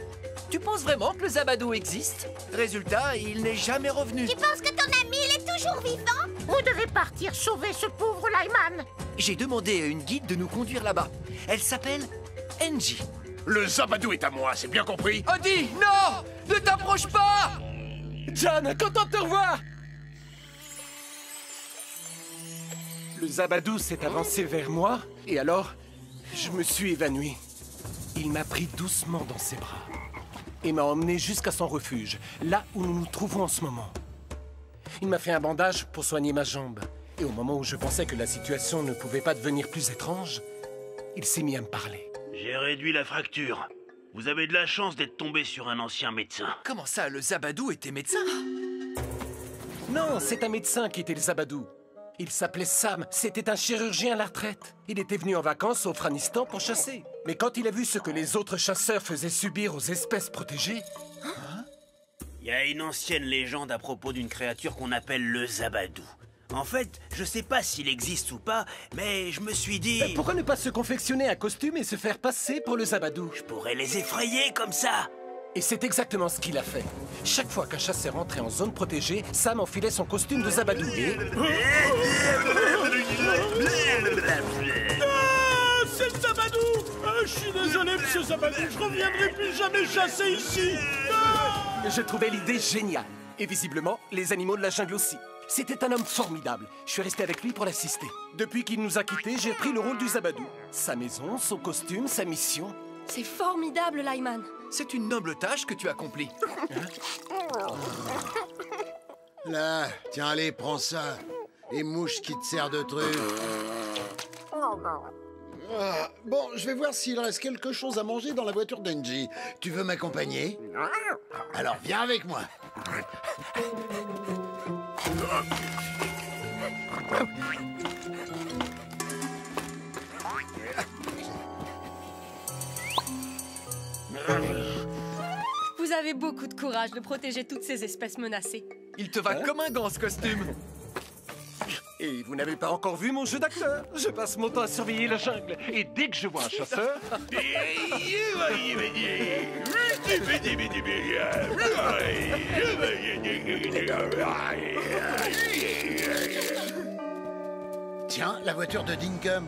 Speaker 4: Tu penses vraiment que le Zabadou existe? Résultat, il n'est jamais revenu.
Speaker 8: Tu penses que ton ami, il est toujours vivant?
Speaker 3: Vous devez partir sauver ce pauvre Lyman.
Speaker 4: J'ai demandé à une guide de nous conduire là-bas. Elle s'appelle Angie.
Speaker 7: Le Zabadou est à moi, c'est bien compris?
Speaker 4: Andy, non! Ne t'approche pas!
Speaker 9: John, content de te revoir! Le Zabadou s'est avancé vers moi, et alors, je me suis évanoui. Il m'a pris doucement dans ses bras et m'a emmené jusqu'à son refuge, là où nous nous trouvons en ce moment. Il m'a fait un bandage pour soigner ma jambe, et au moment où je pensais que la situation ne pouvait pas devenir plus étrange, il s'est mis à me parler.
Speaker 12: J'ai réduit la fracture. Vous avez de la chance d'être tombé sur un ancien médecin.
Speaker 4: Comment ça, le Zabadou était médecin?
Speaker 9: Non, c'est un médecin qui était le Zabadou. Il s'appelait Sam, c'était un chirurgien à la retraite. Il était venu en vacances au Franistan pour chasser. Mais quand il a vu ce que les autres chasseurs faisaient subir aux espèces protégées...
Speaker 12: Il y a une ancienne légende à propos d'une créature qu'on appelle le Zabadou. En fait, je sais pas s'il existe ou pas, mais je me suis dit...
Speaker 9: Pourquoi ne pas se confectionner un costume et se faire passer pour le Zabadou?
Speaker 12: Je pourrais les effrayer comme ça.
Speaker 9: Et c'est exactement ce qu'il a fait. Chaque fois qu'un chasseur entrait en zone protégée, Sam enfilait son costume de Zabadou et...
Speaker 14: C'est le Zabadou! Je suis désolé, monsieur Zabadou, je reviendrai plus jamais chasser ici!
Speaker 9: Je trouvais l'idée géniale. Et visiblement, les animaux de la jungle aussi. C'était un homme formidable. Je suis resté avec lui pour l'assister. Depuis qu'il nous a quittés, j'ai pris le rôle du Zabadou. Sa maison, son costume, sa mission...
Speaker 13: C'est formidable, Lyman.
Speaker 4: C'est une noble tâche que tu accomplis.
Speaker 2: Là, tiens, allez, prends ça. Et mouche qui te sert de truc. Ah, bon, je vais voir s'il reste quelque chose à manger dans la voiture d'Angie. Tu veux m'accompagner? Alors, viens avec moi.
Speaker 13: Vous avez beaucoup de courage de protéger toutes ces espèces menacées.
Speaker 4: Il te va comme un gant, ce costume.
Speaker 9: Et vous n'avez pas encore vu mon jeu d'acteur. Je passe mon temps à surveiller la jungle. Et dès que je vois un chasseur...
Speaker 2: Tiens, la voiture de Dinkum.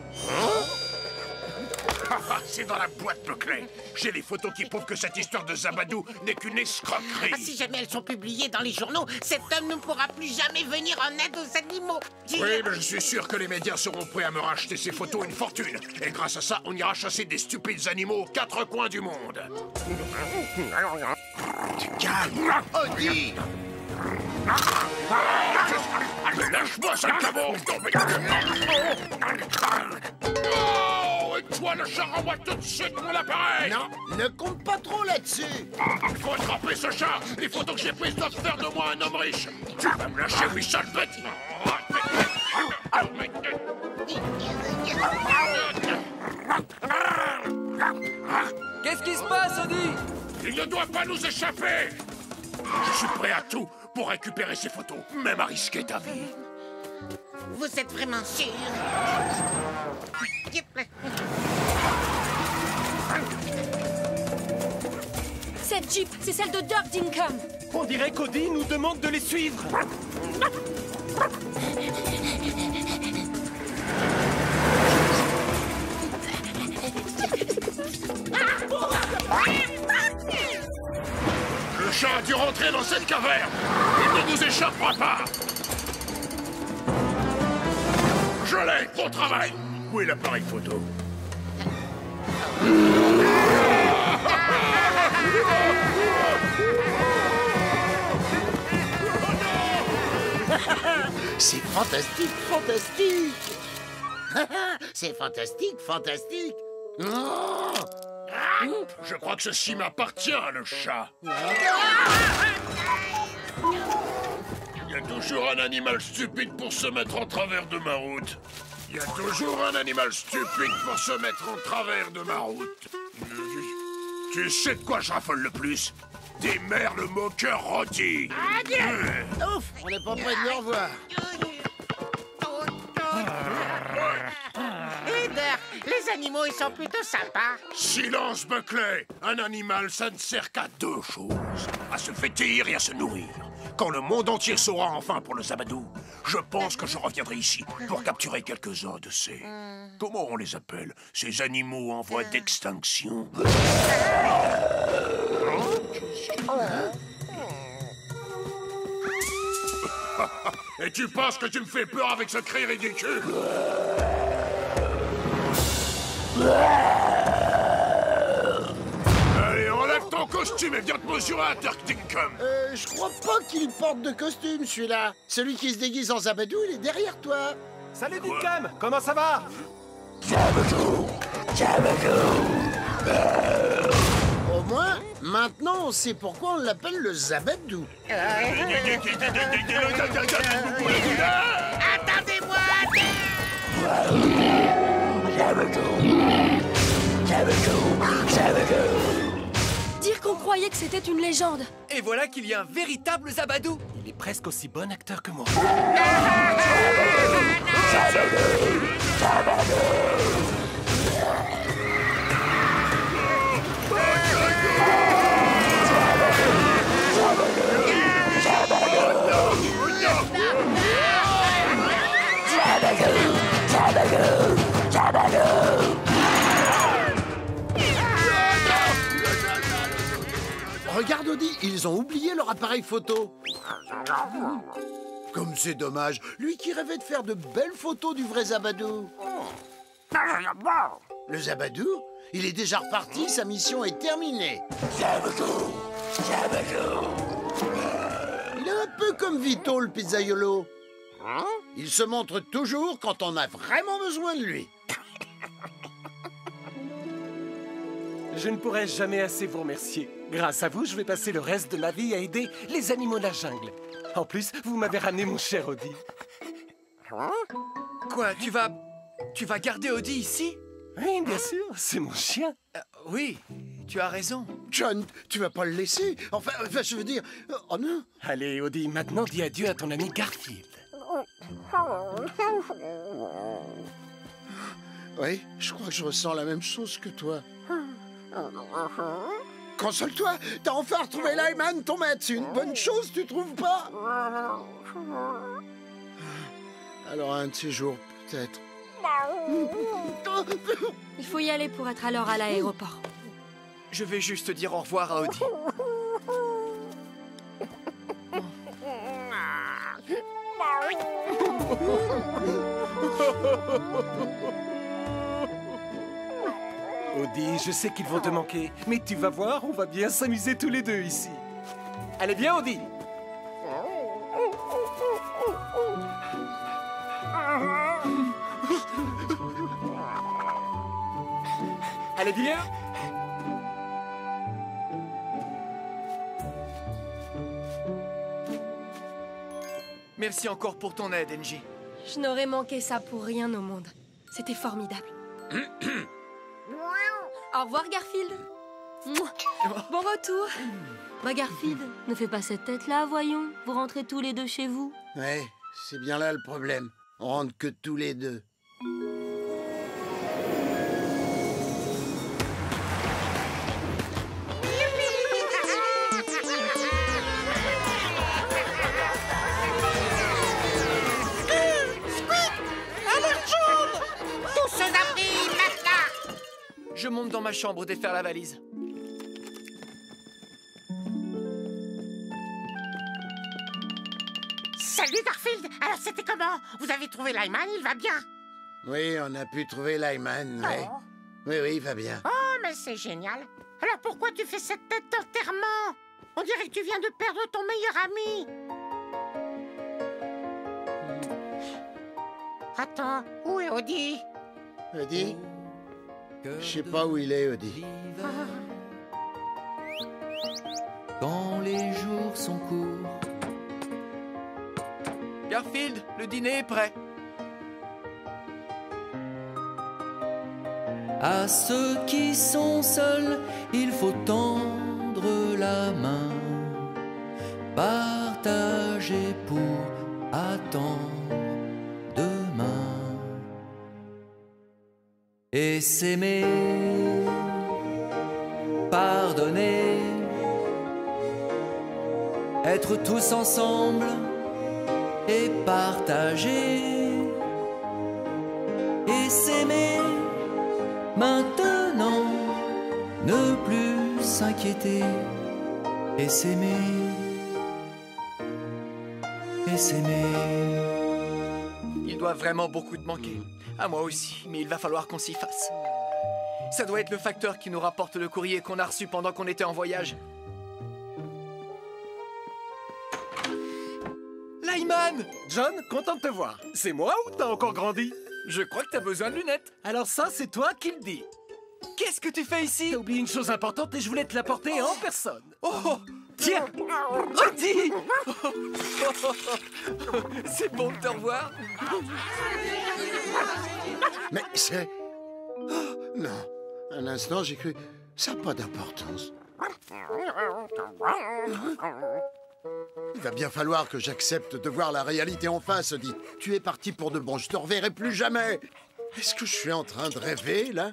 Speaker 7: C'est dans la boîte, Buckley. J'ai les photos qui prouvent que cette histoire de Zabadou n'est qu'une escroquerie.
Speaker 8: Ah, si jamais elles sont publiées dans les journaux, cet homme ne pourra plus jamais venir en aide aux animaux.
Speaker 7: Oui, mais je suis sûr que les médias seront prêts à me racheter ces photos une fortune. Et grâce à ça, on ira chasser des stupides animaux aux 4 coins du monde.
Speaker 2: Calme, Odie.
Speaker 7: Mais lâche-moi, sale cabot! Oh, et toi, le chat, renvoie tout de suite mon appareil!
Speaker 2: Non, ne compte pas trop là-dessus.
Speaker 7: Il faut attraper ce chat! Les photos que j'ai prises doivent faire de moi un homme riche! Tu vas me lâcher, oui, sale bête!
Speaker 4: Qu'est-ce qui se passe, Odie?
Speaker 7: Il ne doit pas nous échapper! Je suis prêt à tout pour récupérer ces photos, même à risquer ta vie.
Speaker 8: Vous êtes vraiment sûr?
Speaker 13: Cette Jeep, c'est celle de Doug Dinkum.
Speaker 9: On dirait qu'Odie nous demande de les suivre.
Speaker 7: Le chat a dû rentrer dans cette caverne. Il ne nous échappera pas. Je l'ai, bon travail. Où est l'appareil photo?
Speaker 2: C'est fantastique, fantastique. C'est fantastique, fantastique. Oh.
Speaker 7: Je crois que ceci m'appartient, le chat. Il y a toujours un animal stupide pour se mettre en travers de ma route. Il y a toujours un animal stupide pour se mettre en travers de ma route. Tu sais de quoi je raffole le plus? Des merles moqueurs rôtis.
Speaker 2: Ouf, on n'est pas près de le revoir.
Speaker 8: Eder, les animaux, ils sont plutôt sympas.
Speaker 7: Silence, Buckley. Un animal, ça ne sert qu'à 2 choses. À se vêtir et à se nourrir. Quand le monde entier saura enfin pour le Zabadou, je pense que je reviendrai ici pour capturer quelques-uns de ces... Comment on les appelle? Ces animaux en voie d'extinction. Et tu penses que tu me fais peur avec ce cri ridicule? Allez, enlève ton costume et viens te mesurer à Dirk Dinkum.
Speaker 2: Je crois pas qu'il porte de costume, celui-là. Celui qui se déguise en Zabadou, il est derrière toi.
Speaker 9: Salut, Dinkum. Comment ça va?
Speaker 2: Zabadou, Zabadou. Au moins, maintenant, on sait pourquoi on l'appelle le Zabadou.
Speaker 8: Attendez-moi!
Speaker 13: Dire qu'on croyait que c'était une légende.
Speaker 4: Et voilà qu'il y a un véritable Zabadou.
Speaker 9: Il est presque aussi bon acteur que moi.
Speaker 2: Regarde, Odie, ils ont oublié leur appareil photo. Comme c'est dommage. Lui qui rêvait de faire de belles photos du vrai Zabadou. Le Zabadou, il est déjà reparti, sa mission est terminée. Zabadou, Zabadou. Il est un peu comme Vito, le pizzaiolo. Il se montre toujours quand on a vraiment besoin de lui.
Speaker 9: Je ne pourrai jamais assez vous remercier. Grâce à vous, je vais passer le reste de ma vie à aider les animaux de la jungle. En plus, vous m'avez ramené mon cher Odie.
Speaker 4: Quoi, tu vas garder Odie ici?
Speaker 9: Oui, bien sûr, c'est mon chien.
Speaker 4: Oui, tu as raison.
Speaker 2: John, tu vas pas le laisser? Enfin, je veux dire... Oh non.
Speaker 9: Allez, Odie, maintenant dis adieu à ton ami Garfield.
Speaker 2: Oui, je crois que je ressens la même chose que toi. Console-toi, t'as enfin retrouvé Lyman, ton maître. C'est une bonne chose, tu trouves pas? Alors un de ces jours, peut-être.
Speaker 13: Il faut y aller pour être à l'heure à l'aéroport.
Speaker 4: Je vais juste dire au revoir à Audi.
Speaker 9: Audi, je sais qu'ils vont te manquer, mais tu vas voir, on va bien s'amuser tous les deux ici. Allez, viens, Audi. Allez, viens.
Speaker 4: Merci encore pour ton aide, NJ.
Speaker 13: Je n'aurais manqué ça pour rien au monde. C'était formidable. Au revoir, Garfield. Bon retour.
Speaker 15: Bah, Garfield, ne fais pas cette tête-là, voyons. Vous rentrez tous les deux chez vous.
Speaker 2: Ouais, c'est bien là le problème. On rentre que tous les deux.
Speaker 4: Je monte dans ma chambre défaire la valise.
Speaker 3: Salut Garfield. Alors c'était comment? Vous avez trouvé Lyman, il va bien?
Speaker 2: Oui, on a pu trouver Lyman, ouais.
Speaker 3: Oh.
Speaker 2: Oui, il va bien.
Speaker 3: Oh, mais c'est génial. Alors pourquoi tu fais cette tête d'enterrement? On dirait que tu viens de perdre ton meilleur ami. Attends, où est Audi?
Speaker 2: Audi? Je sais pas où il est, Audi.
Speaker 4: Quand les jours sont courts. Garfield, le dîner est prêt.
Speaker 16: À ceux qui sont seuls, il faut tendre la main, partager pour attendre demain. Et s'aimer, pardonner, être tous ensemble et partager. Et s'aimer maintenant, ne plus s'inquiéter. Et s'aimer, et s'aimer.
Speaker 4: Il doit vraiment beaucoup te manquer. À moi aussi, mais il va falloir qu'on s'y fasse. Ça doit être le facteur qui nous rapporte le courrier qu'on a reçu pendant qu'on était en voyage.
Speaker 9: Lyman! John, content de te voir. C'est moi ou t'as encore grandi?
Speaker 4: Je crois que t'as besoin de lunettes.
Speaker 9: Alors ça, c'est toi qui le dis.
Speaker 4: Qu'est-ce que tu fais ici?
Speaker 9: T'as oublié une chose importante et je voulais te l'apporter en personne.
Speaker 4: Oh!
Speaker 9: Tiens!
Speaker 4: Audi! C'est bon de te revoir.
Speaker 2: Mais c'est... Oh, non. Un instant, j'ai cru... Ça n'a pas d'importance. Il va bien falloir que j'accepte de voir la réalité en face, Audi. Tu es parti pour de bon, je te reverrai plus jamais. Est-ce que je suis en train de rêver, là?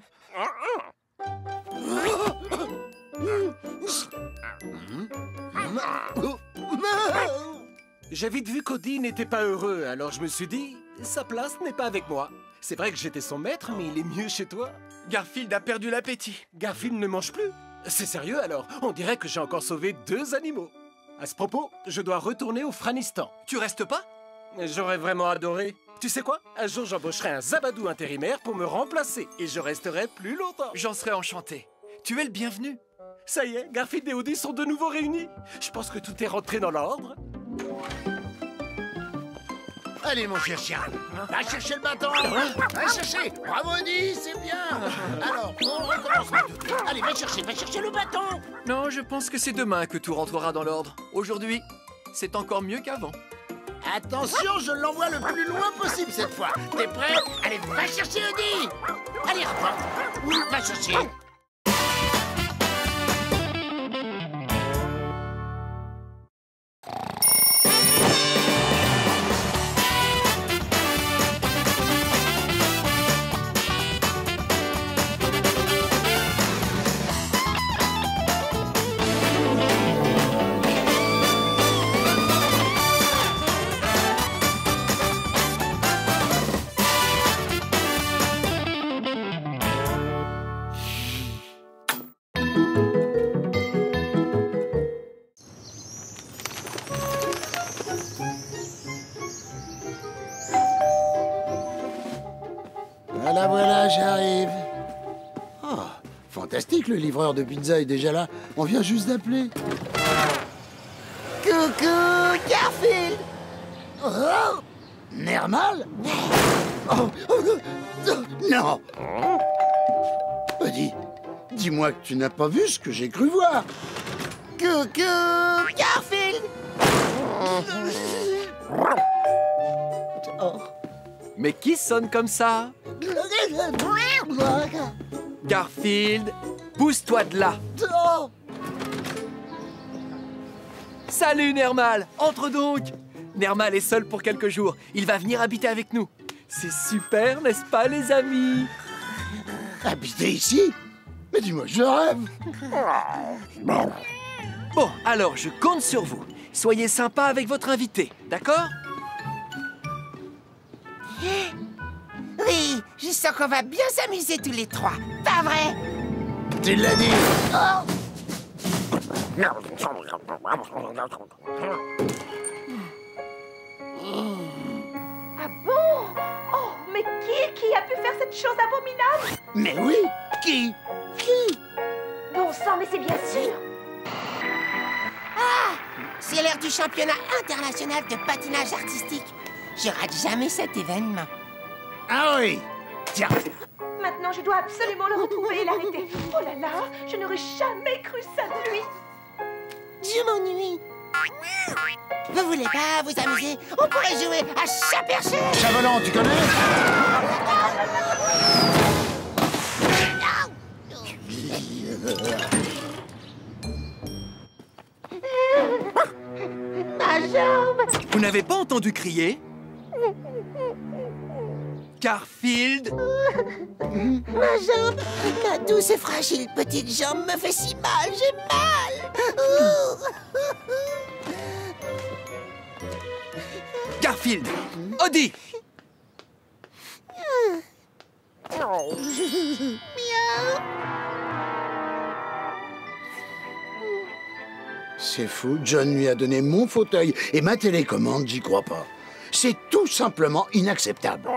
Speaker 9: J'ai vite vu qu'Audi n'était pas heureux, alors je me suis dit, sa place n'est pas avec moi. C'est vrai que j'étais son maître, mais il est mieux chez toi.
Speaker 4: Garfield a perdu l'appétit.
Speaker 9: Garfield ne mange plus. C'est sérieux alors? On dirait que j'ai encore sauvé 2 animaux. À ce propos, je dois retourner au Franistan.
Speaker 4: Tu restes pas?
Speaker 9: J'aurais vraiment adoré. Tu sais quoi? Un jour, j'embaucherai un Zabadou intérimaire pour me remplacer et je resterai plus longtemps.
Speaker 4: J'en serais enchanté. Tu es le bienvenu.
Speaker 9: Ça y est, Garfield et Audi sont de nouveau réunis. Je pense que tout est rentré dans l'ordre.
Speaker 2: Allez, mon cher Charles, va chercher le bâton. Va chercher. Bravo, Audi, c'est bien. Alors, on recommence maintenant. Allez, va chercher le bâton.
Speaker 4: Non, je pense que c'est demain que tout rentrera dans l'ordre. Aujourd'hui, c'est encore mieux qu'avant.
Speaker 2: Attention, je l'envoie le plus loin possible cette fois. T'es prêt? Allez, va chercher Audi. Allez, rapporte. Va chercher. j'arrive. Oh, fantastique, le livreur de pizza est déjà là. On vient juste d'appeler. Coucou, Garfield. Oh, Nermal. Oh, non. Buddy, dis-moi que tu n'as pas vu ce que j'ai cru voir. Coucou, Garfield.
Speaker 4: Oh. Mais qui sonne comme ça? Garfield, pousse-toi de là. Salut Nermal, entre donc. Nermal est seul pour quelques jours. Il va venir habiter avec nous. C'est super, n'est-ce pas les amis?
Speaker 2: Habiter ici? Mais dis-moi, je rêve.
Speaker 4: Bon, alors je compte sur vous. Soyez sympa avec votre invité, d'accord?
Speaker 8: Oui, je sens qu'on va bien s'amuser tous les trois. Pas vrai?
Speaker 2: Tu l'as dit.
Speaker 8: Oh.
Speaker 5: Ah bon? Oh, mais qui a pu faire cette chose abominable?
Speaker 2: Mais oui, qui?
Speaker 5: Bon sang, mais c'est bien sûr.
Speaker 8: Ah! C'est l'heure du championnat international de patinage artistique. Je rate jamais cet événement.
Speaker 2: Ah oui. Tiens.
Speaker 5: Maintenant, je dois absolument le retrouver et l'arrêter. Oh là là, je n'aurais jamais cru ça de lui.
Speaker 8: Je m'ennuie. Vous voulez pas vous amuser? On pourrait jouer à chat perché.
Speaker 2: Chat volant, tu connais?
Speaker 8: Ma jambe.
Speaker 4: Vous n'avez pas entendu crier? Garfield.
Speaker 8: Ma jambe. Ma douce et fragile petite jambe me fait si mal. J'ai mal.
Speaker 4: Garfield. Odie.
Speaker 2: C'est fou, John lui a donné mon fauteuil et ma télécommande, j'y crois pas. C'est tout simplement inacceptable.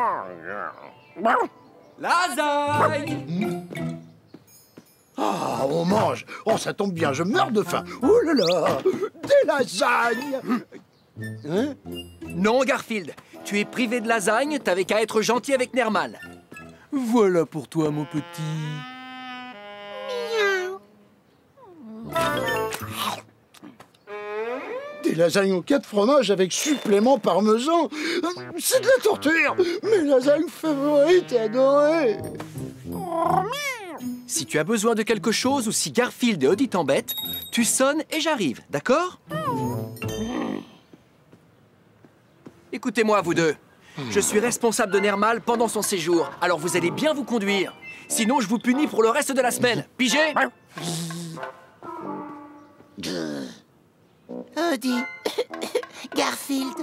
Speaker 4: Lasagne.
Speaker 2: Ah, on mange. Oh, ça tombe bien, je meurs de faim. Oh là là, des lasagnes. Hein?
Speaker 4: Non, Garfield. Tu es privé de lasagne, t'avais qu'à être gentil avec Nermal. Voilà pour toi, mon petit.
Speaker 2: Des lasagnes aux 4 fromages avec supplément parmesan. C'est de la torture. Mes lasagnes favorites et adorées.
Speaker 4: Si tu as besoin de quelque chose ou si Garfield et Odie t'embêtent, tu sonnes et j'arrive, d'accord? Écoutez-moi, vous deux. Je suis responsable de Nermal pendant son séjour, alors vous allez bien vous conduire. Sinon, je vous punis pour le reste de la semaine. Pigé?
Speaker 8: Odie, Garfield,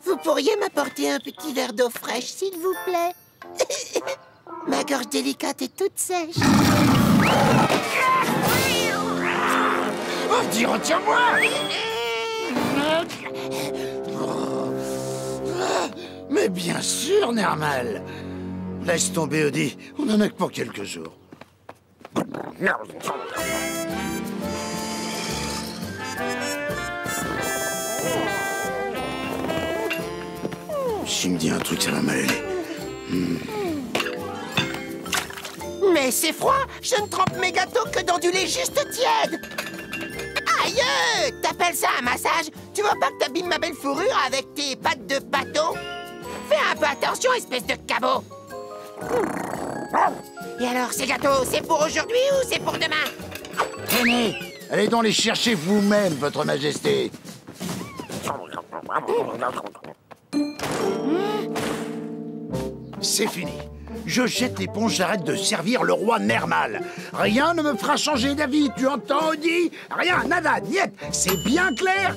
Speaker 8: vous pourriez m'apporter un petit verre d'eau fraîche, s'il vous plaît? Ma gorge délicate est toute sèche.
Speaker 2: Odie, retiens-moi! Mais bien sûr, Nermal. Laisse tomber, Odie. On en a que pour quelques jours. Si me dit un truc, ça va mal aller.
Speaker 8: Mais c'est froid. Je ne trempe mes gâteaux que dans du lait juste tiède. Aïe! T'appelles ça un massage? Tu vois pas que t'abîmes ma belle fourrure avec tes pattes de pâteau? Fais un peu attention, espèce de cabot. Et alors, ces gâteaux, c'est pour aujourd'hui ou c'est pour demain?
Speaker 2: Tenez, allez donc les chercher vous-même, votre majesté. C'est fini. Je jette l'éponge, j'arrête de servir le roi Nermal. Rien ne me fera changer d'avis, tu entends, Odie? Rien, nada, niet, c'est bien clair.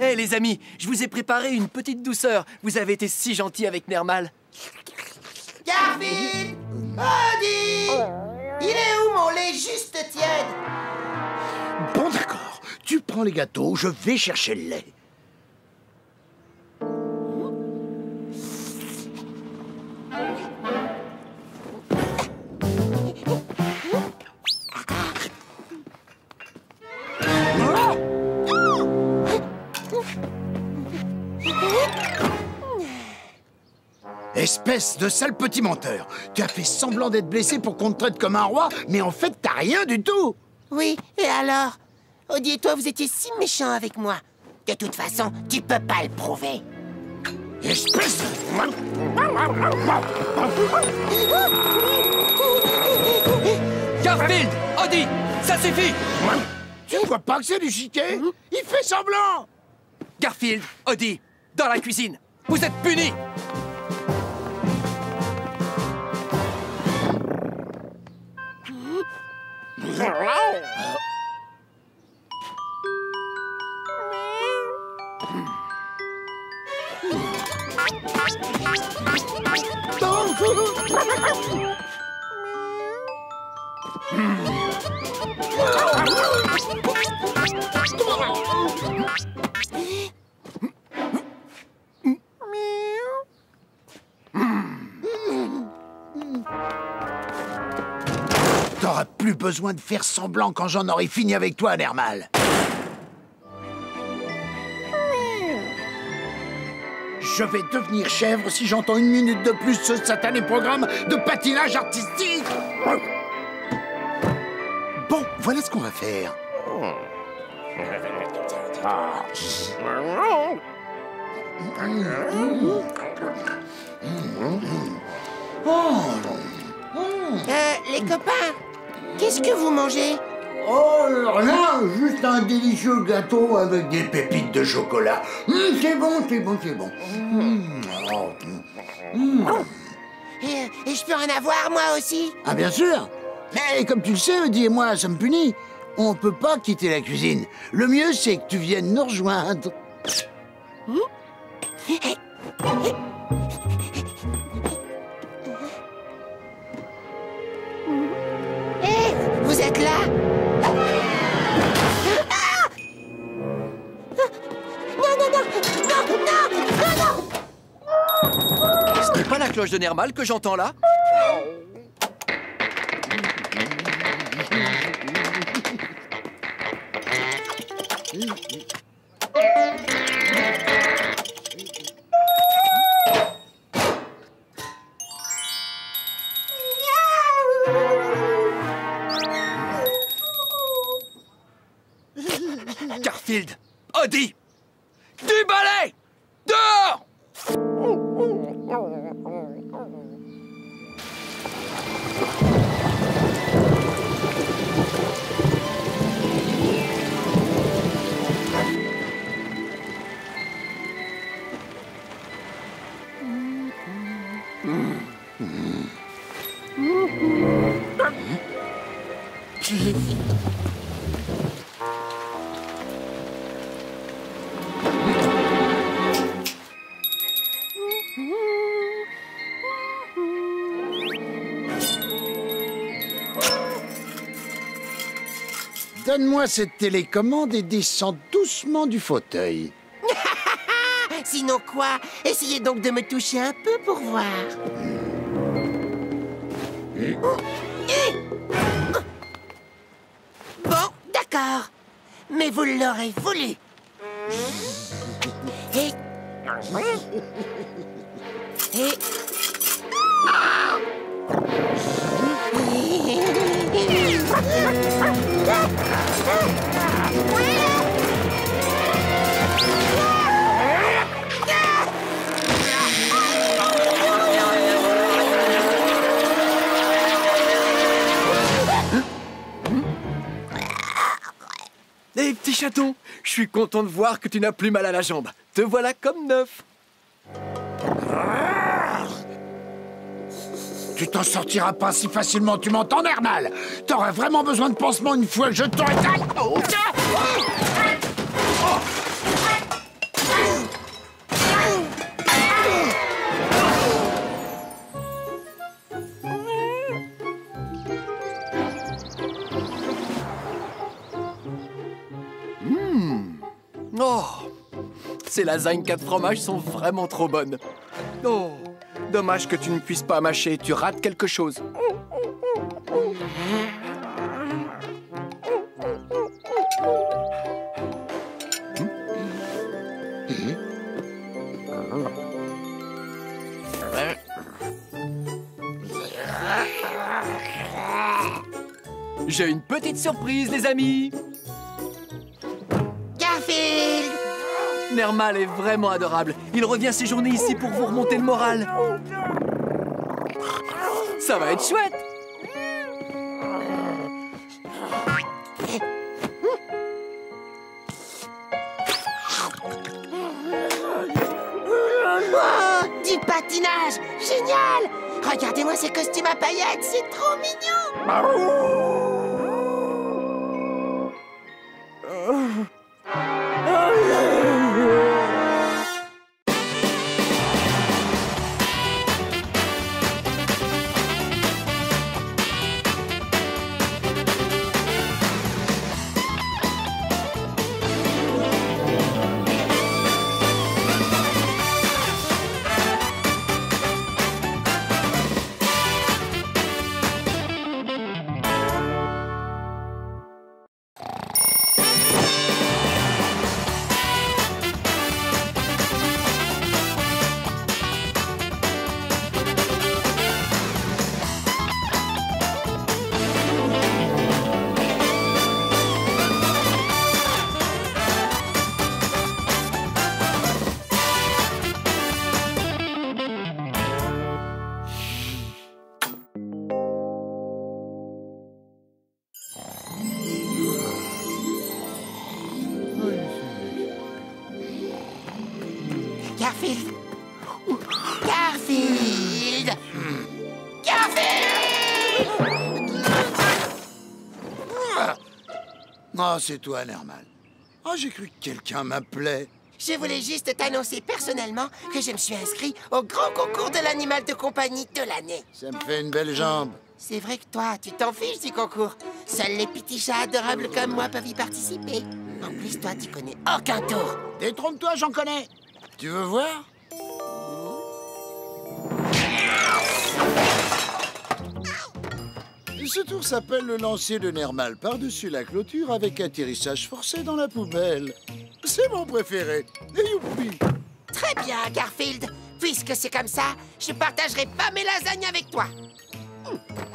Speaker 4: Hé, les amis, je vous ai préparé une petite douceur. Vous avez été si gentils avec Nermal.
Speaker 8: Garfield! Odie! Il est où mon lait juste tiède?
Speaker 2: Bon, d'accord. Tu prends les gâteaux, je vais chercher le lait. Espèce de sale petit menteur. Tu as fait semblant d'être blessé pour qu'on te traite comme un roi, mais en fait, t'as rien du tout.
Speaker 8: Oui, et alors? Odie et toi, vous étiez si méchants avec moi. De toute façon, tu peux pas le prouver.
Speaker 2: Espèce de...
Speaker 4: Garfield! Odie! Ça suffit!
Speaker 2: Tu vois pas que c'est du chiquet? Il fait semblant!
Speaker 4: Garfield, Odie, dans la cuisine! Vous êtes punis!
Speaker 2: T'auras plus besoin de faire semblant quand j'en aurai fini avec toi, Nermal. Je vais devenir chèvre si j'entends une minute de plus ce satané programme de patinage artistique. Bon, voilà ce qu'on va faire.
Speaker 8: Les copains, qu'est-ce que vous mangez?
Speaker 2: Oh, rien, juste un délicieux gâteau avec des pépites de chocolat. C'est bon, c'est bon, c'est bon.
Speaker 8: Et je peux en avoir, moi aussi?
Speaker 2: Ah, bien sûr. Mais comme tu le sais, Odie et moi sommes punis. On peut pas quitter la cuisine. Le mieux, c'est que tu viennes nous rejoindre.
Speaker 8: Vous êtes là? Non!
Speaker 4: Ce n'est pas la cloche de Nermal que j'entends là? Garfield! Odie! Du balai! Dehors!
Speaker 2: Donne-moi cette télécommande et descends doucement du fauteuil.
Speaker 8: Sinon quoi? Essayez donc de me toucher un peu pour voir. Bon, d'accord. Mais vous l'aurez voulu. Et...
Speaker 4: Hé, petit chaton, je suis content de voir que tu n'as plus mal à la jambe. Te voilà comme neuf.
Speaker 2: Tu t'en sortiras pas si facilement, tu m'entends, Nermal? T'aurais vraiment besoin de pansement une fois que je t'aurais... Oh.
Speaker 4: Oh, ces lasagnes 4 fromages sont vraiment trop bonnes. Oh,
Speaker 9: Dommage que tu ne puisses pas mâcher, tu rates quelque chose. J'ai une petite surprise, les amis.
Speaker 8: Garfield!
Speaker 4: Nermal est vraiment adorable. Il revient séjourner ici pour vous remonter le moral. Ça va être chouette.
Speaker 8: Oh, du patinage! Génial! Regardez-moi ces costumes à paillettes, c'est trop mignon! Garfield! Garfield! Garfield!
Speaker 2: Oh, c'est toi, Nermal. Oh, j'ai cru que quelqu'un m'appelait.
Speaker 8: Je voulais juste t'annoncer personnellement que je me suis inscrit au grand concours de l'animal de compagnie de l'année.
Speaker 2: Ça me fait une belle jambe.
Speaker 8: C'est vrai que toi, tu t'en fiches du concours. Seuls les petits chats adorables comme moi peuvent y participer. En plus, toi, tu connais aucun tour.
Speaker 2: Détrompe-toi, j'en connais. Tu veux voir? Ce tour s'appelle le lancer de Nermal par-dessus la clôture avec atterrissage forcé dans la poubelle. C'est mon préféré. Et youpi!
Speaker 8: Très bien, Garfield. Puisque c'est comme ça, je partagerai pas mes lasagnes avec toi.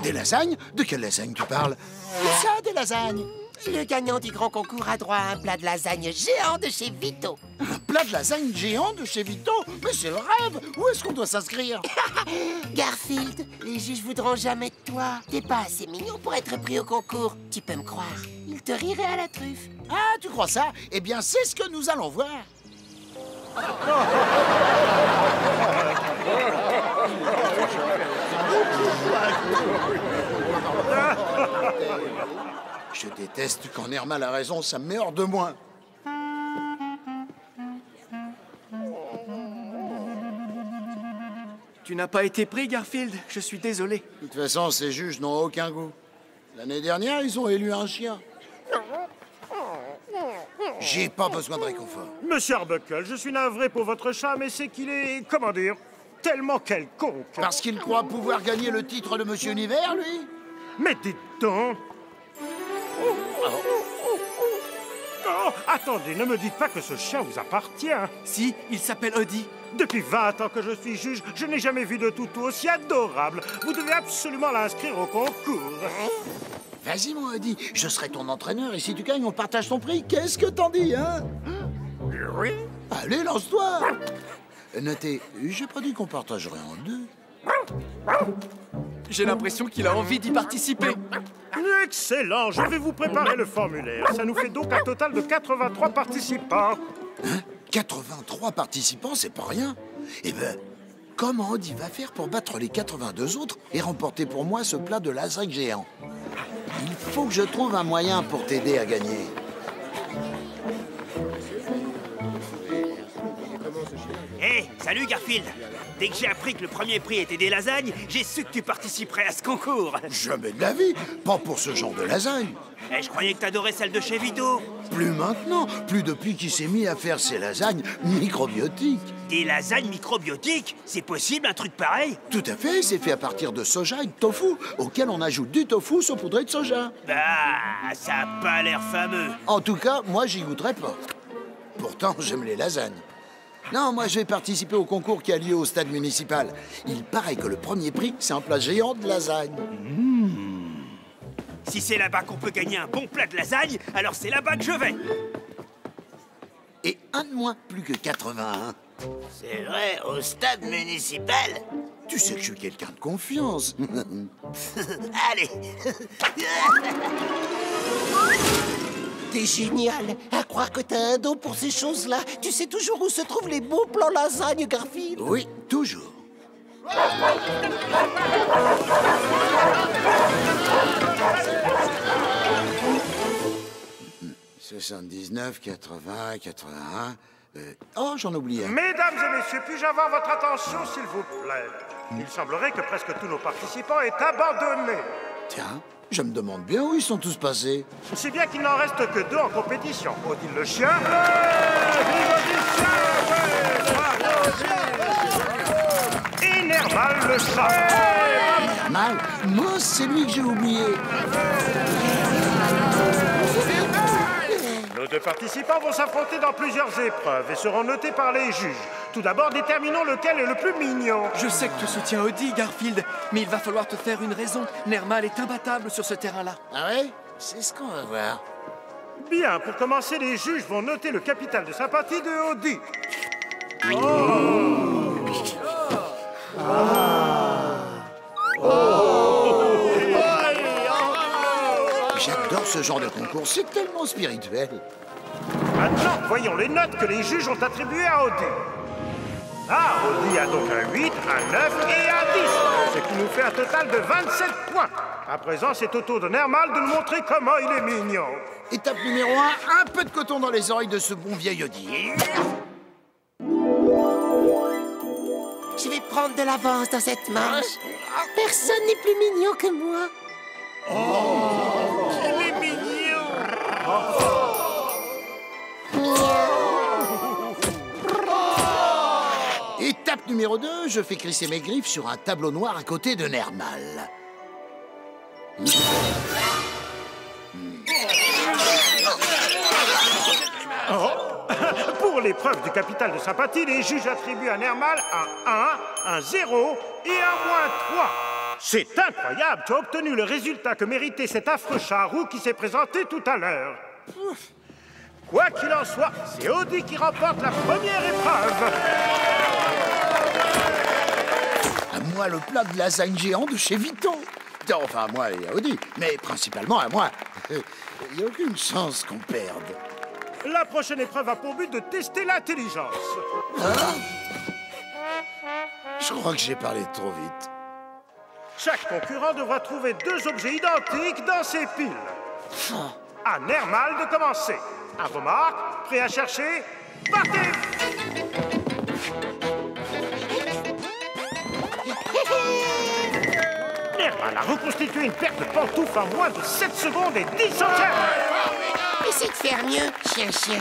Speaker 2: Des lasagnes? De quelle lasagne tu parles? C'est ça, des lasagnes?
Speaker 8: Le gagnant du grand concours a droit à un plat de lasagne géant de chez Vito.
Speaker 2: Un plat de lasagne géant de chez Vito? Mais c'est le rêve! Où est-ce qu'on doit s'inscrire?
Speaker 8: Garfield, les juges voudront jamais de toi. T'es pas assez mignon pour être pris au concours. Tu peux me croire. Ils te riraient à la truffe.
Speaker 2: Ah, tu crois ça? Eh bien, c'est ce que nous allons voir. Je déteste quand Nermal a raison, ça me met hors de moi.
Speaker 4: Tu n'as pas été pris, Garfield. Je suis désolé.
Speaker 2: De toute façon, ces juges n'ont aucun goût. L'année dernière, ils ont élu un chien. J'ai pas besoin de réconfort.
Speaker 14: Monsieur Arbuckle, je suis navré pour votre chat, mais c'est qu'il est, comment dire, tellement quelconque.
Speaker 2: Parce qu'il croit pouvoir gagner le titre de Monsieur Univers, lui?
Speaker 14: Mais dites donc. Oh, attendez, ne me dites pas que ce chien vous appartient.
Speaker 4: Si, il s'appelle Odie.
Speaker 14: Depuis 20 ans que je suis juge, je n'ai jamais vu de toutou aussi adorable. Vous devez absolument l'inscrire au concours.
Speaker 2: Vas-y, mon Odie, je serai ton entraîneur et si tu gagnes, on partage ton prix. Qu'est-ce que t'en dis, hein?
Speaker 14: Oui.
Speaker 2: Allez, lance-toi. Notez, j'ai pas dit qu'on partagerait en deux.
Speaker 4: J'ai l'impression qu'il a envie d'y participer.
Speaker 14: Excellent, je vais vous préparer le formulaire. Ça nous fait donc un total de 83 participants.
Speaker 2: Hein? 83 participants, c'est pas rien. Eh ben, comment Odie va faire pour battre les 82 autres et remporter pour moi ce plat de lasagne géant? Il faut que je trouve un moyen pour t'aider à gagner.
Speaker 12: Hé, salut Garfield! Dès que j'ai appris que le premier prix était des lasagnes, j'ai su que tu participerais à ce concours.
Speaker 2: Jamais de la vie, pas pour ce genre de lasagne.
Speaker 12: Eh, je croyais que t'adorais celle de chez Vito.
Speaker 2: Plus maintenant, plus depuis qu'il s'est mis à faire ses lasagnes microbiotiques.
Speaker 12: Des lasagnes microbiotiques? C'est possible, un truc pareil?
Speaker 2: Tout à fait, c'est fait à partir de soja et de tofu, auquel on ajoute du tofu saupoudré de soja.
Speaker 12: Bah, ça a pas l'air fameux.
Speaker 2: En tout cas, moi, j'y goûterai pas. Pourtant, j'aime les lasagnes. Non, moi, je vais participer au concours qui a lieu au stade municipal. Il paraît que le premier prix, c'est un plat géant de lasagne.
Speaker 12: Si c'est là-bas qu'on peut gagner un bon plat de lasagne, alors c'est là-bas que je vais.
Speaker 2: Et un de moins, plus que 81.
Speaker 1: C'est vrai, au stade municipal?
Speaker 2: Tu sais que je suis quelqu'un de confiance.
Speaker 1: Allez.
Speaker 8: T'es génial. À croire que t'as un don pour ces choses-là. Tu sais toujours où se trouvent les bons plans lasagne, Garfield?
Speaker 2: Oui, toujours. 79, 80, 81... Oh, j'en oublie un.
Speaker 14: Mesdames et messieurs, puis-je avoir votre attention, s'il vous plaît? Il semblerait que presque tous nos participants aient abandonné.
Speaker 2: Tiens, je me demande bien où ils sont tous passés.
Speaker 14: Si bien qu'il n'en reste que 2 en compétition. Odile le chien. Et Nermal le chat.
Speaker 2: Nermal? Moi, c'est lui que j'ai oublié.
Speaker 14: Nos 2 participants vont s'affronter dans plusieurs épreuves et seront notés par les juges. Tout d'abord, déterminons lequel est le plus mignon.
Speaker 4: Je sais que tu soutiens Odie, Garfield, mais il va falloir te faire une raison. Nermal est imbattable sur ce terrain-là.
Speaker 2: Ah ouais? C'est ce qu'on va voir.
Speaker 14: Bien, pour commencer, les juges vont noter le capital de sympathie de Odie.
Speaker 2: J'adore ce genre de concours, c'est tellement spirituel.
Speaker 14: Maintenant, voyons les notes que les juges ont attribuées à Odie. Ah, Odie a donc un 8, un 9 et un 10, ce qui nous fait un total de 27 points. À présent, c'est au tour de Nermal de nous montrer comment il est mignon.
Speaker 2: Étape numéro 1, un peu de coton dans les oreilles de ce bon vieil Odie.
Speaker 8: Je vais prendre de l'avance dans cette manche. Personne n'est plus mignon que moi.
Speaker 14: Il est mignon.
Speaker 2: Étape numéro 2, je fais crisser mes griffes sur un tableau noir à côté de Nermal.
Speaker 14: Pour l'épreuve du capital de sympathie, les juges attribuent à Nermal un 1, un 0 et un -3. C'est incroyable, tu as obtenu le résultat que méritait cet affreux charroux qui s'est présenté tout à l'heure. Quoi qu'il en soit, c'est Odie qui remporte la première épreuve.
Speaker 2: À moi le plat de lasagne géant de chez Vito. Enfin, à moi et à Odie, mais principalement à moi. Il n'y a aucune chance qu'on perde.
Speaker 14: La prochaine épreuve a pour but de tester l'intelligence.
Speaker 2: Je crois que j'ai parlé trop vite.
Speaker 14: Chaque concurrent devra trouver 2 objets identiques dans ses piles. À Nermal de commencer. À vos marques, prêts à chercher, partez! Nermal a reconstitué une paire de pantoufles en moins de 7 secondes et 10 centièmes.
Speaker 8: Essaye de faire mieux, chien.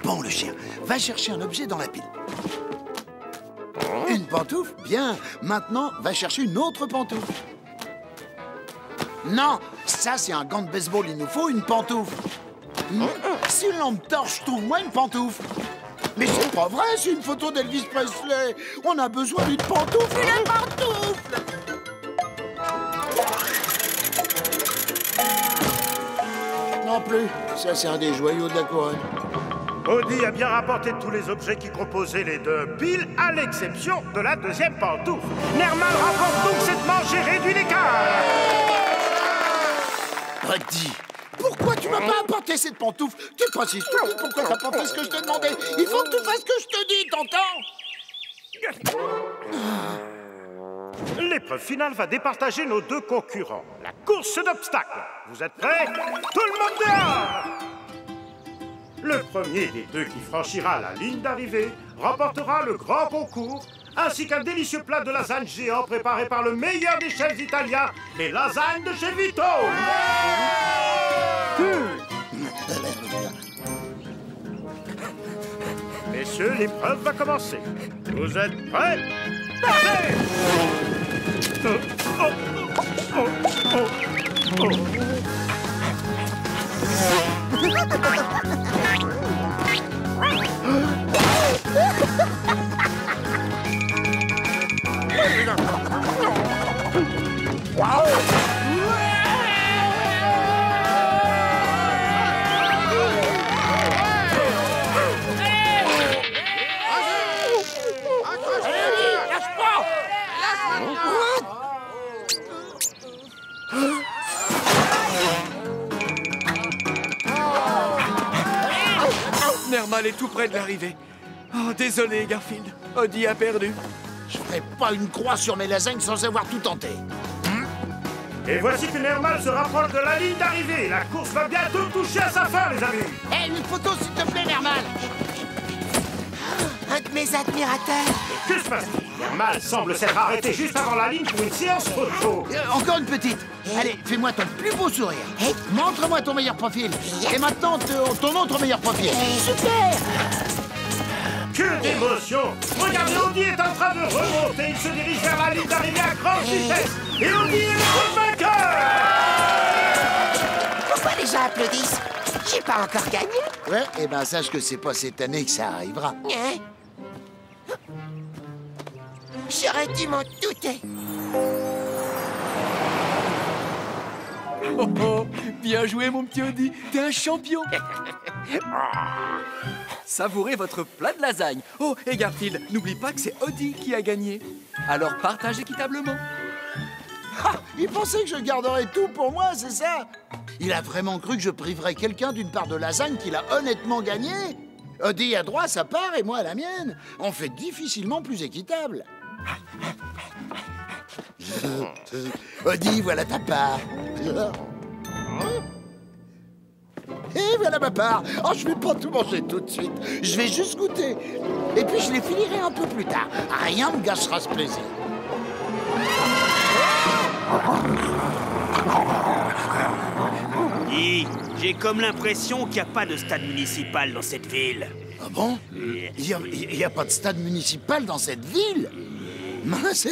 Speaker 2: Bon, le chien, va chercher un objet dans la pile. Une pantoufle? Bien. Maintenant, va chercher une autre pantoufle. Non, ça, c'est un gant de baseball. Il nous faut une pantoufle. Si une lampe torche, trouve-moi une pantoufle. Mais c'est pas vrai, c'est une photo d'Elvis Presley. On a besoin d'une pantoufle. Une pantoufle! Non plus. Ça, c'est un des joyaux de la couronne.
Speaker 14: Odie a bien rapporté tous les objets qui composaient les 2 piles, à l'exception de la 2e pantoufle. Nermal rapporte donc cette manche et réduit l'écart.
Speaker 2: Odie, pourquoi tu m'as pas apporté cette pantoufle? T'es pas si stupide, pourquoi t'as pas fait ce que je te demandais? Il faut que tu fasses ce que je te dis, t'entends?
Speaker 14: L'épreuve finale va départager nos 2 concurrents. La course d'obstacles. Vous êtes prêts? Tout le monde dehors! Le premier des 2 qui franchira la ligne d'arrivée remportera le grand concours, ainsi qu'un délicieux plat de lasagne géant préparé par le meilleur des chefs italiens, les lasagnes de chez Vito. messieurs, l'épreuve va commencer. Vous êtes prêts? Partez!
Speaker 4: Nermal est tout près de l'arrivée. Oh, désolé, Garfield. Odie a perdu.
Speaker 2: Je ferai pas une croix sur mes lasagnes sans avoir tout tenté.
Speaker 14: Et voici que Nermal se rapproche de la ligne d'arrivée. La course va bientôt toucher à sa fin, les amis.
Speaker 2: Hé, une photo, s'il te plaît, Nermal.
Speaker 8: Un de mes admirateurs.
Speaker 14: Que se passe-t-il? Nermal semble s'être arrêté juste avant la ligne pour une séance photo.
Speaker 2: Encore une petite. Allez, fais-moi ton plus beau sourire. Montre-moi ton meilleur profil. Et maintenant, ton autre meilleur profil.
Speaker 8: Super!
Speaker 14: Que d'émotion! Regardez, Odie est en train de remonter. Il se dirige vers la ligne d'arrivée à grande vitesse. Et Odie est le vainqueur!
Speaker 8: Pourquoi les gens applaudissent? J'ai pas encore gagné.
Speaker 2: Ouais, et ben sache que c'est pas cette année que ça arrivera.
Speaker 8: Hein? J'aurais dû m'en douter.
Speaker 4: Oh, oh, bien joué, mon petit Odie. T'es un champion. Savourez votre plat de lasagne. Oh, et Garfield, n'oublie pas que c'est Odie qui a gagné. Alors partage équitablement.
Speaker 2: Ah, il pensait que je garderais tout pour moi, c'est ça? Il a vraiment cru que je priverais quelqu'un d'une part de lasagne qu'il a honnêtement gagnée? Odie a droit à sa part et moi à la mienne. On fait difficilement plus équitable. Odie, voilà ta part. Et voilà ma part. Oh, je vais pas tout manger tout de suite. Je vais juste goûter. Et puis je les finirai un peu plus tard. Rien ne gâchera ce plaisir.
Speaker 12: Dis, j'ai comme l'impression qu'il n'y a pas de stade municipal dans cette ville.
Speaker 2: Ah bon? Il n'y a pas de stade municipal dans cette ville? Mince,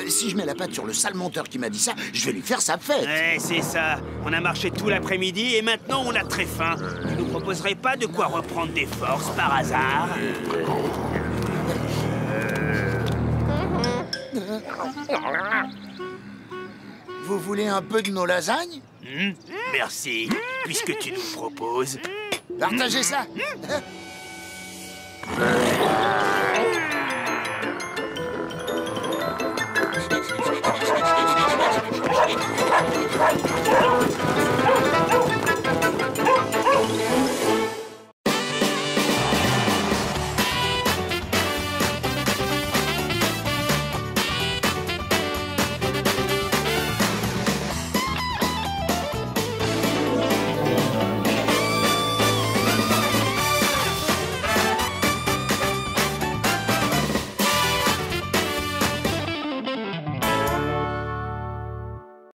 Speaker 2: si je mets la patte sur le sale monteur qui m'a dit ça, je vais lui faire sa fête.
Speaker 12: Ouais, c'est ça. On a marché tout l'après-midi et maintenant on a très faim. Tu nous proposerais pas de quoi reprendre des forces par hasard?
Speaker 2: Vous voulez un peu de nos lasagnes?
Speaker 12: Merci, puisque tu nous proposes.
Speaker 2: Partagez ça.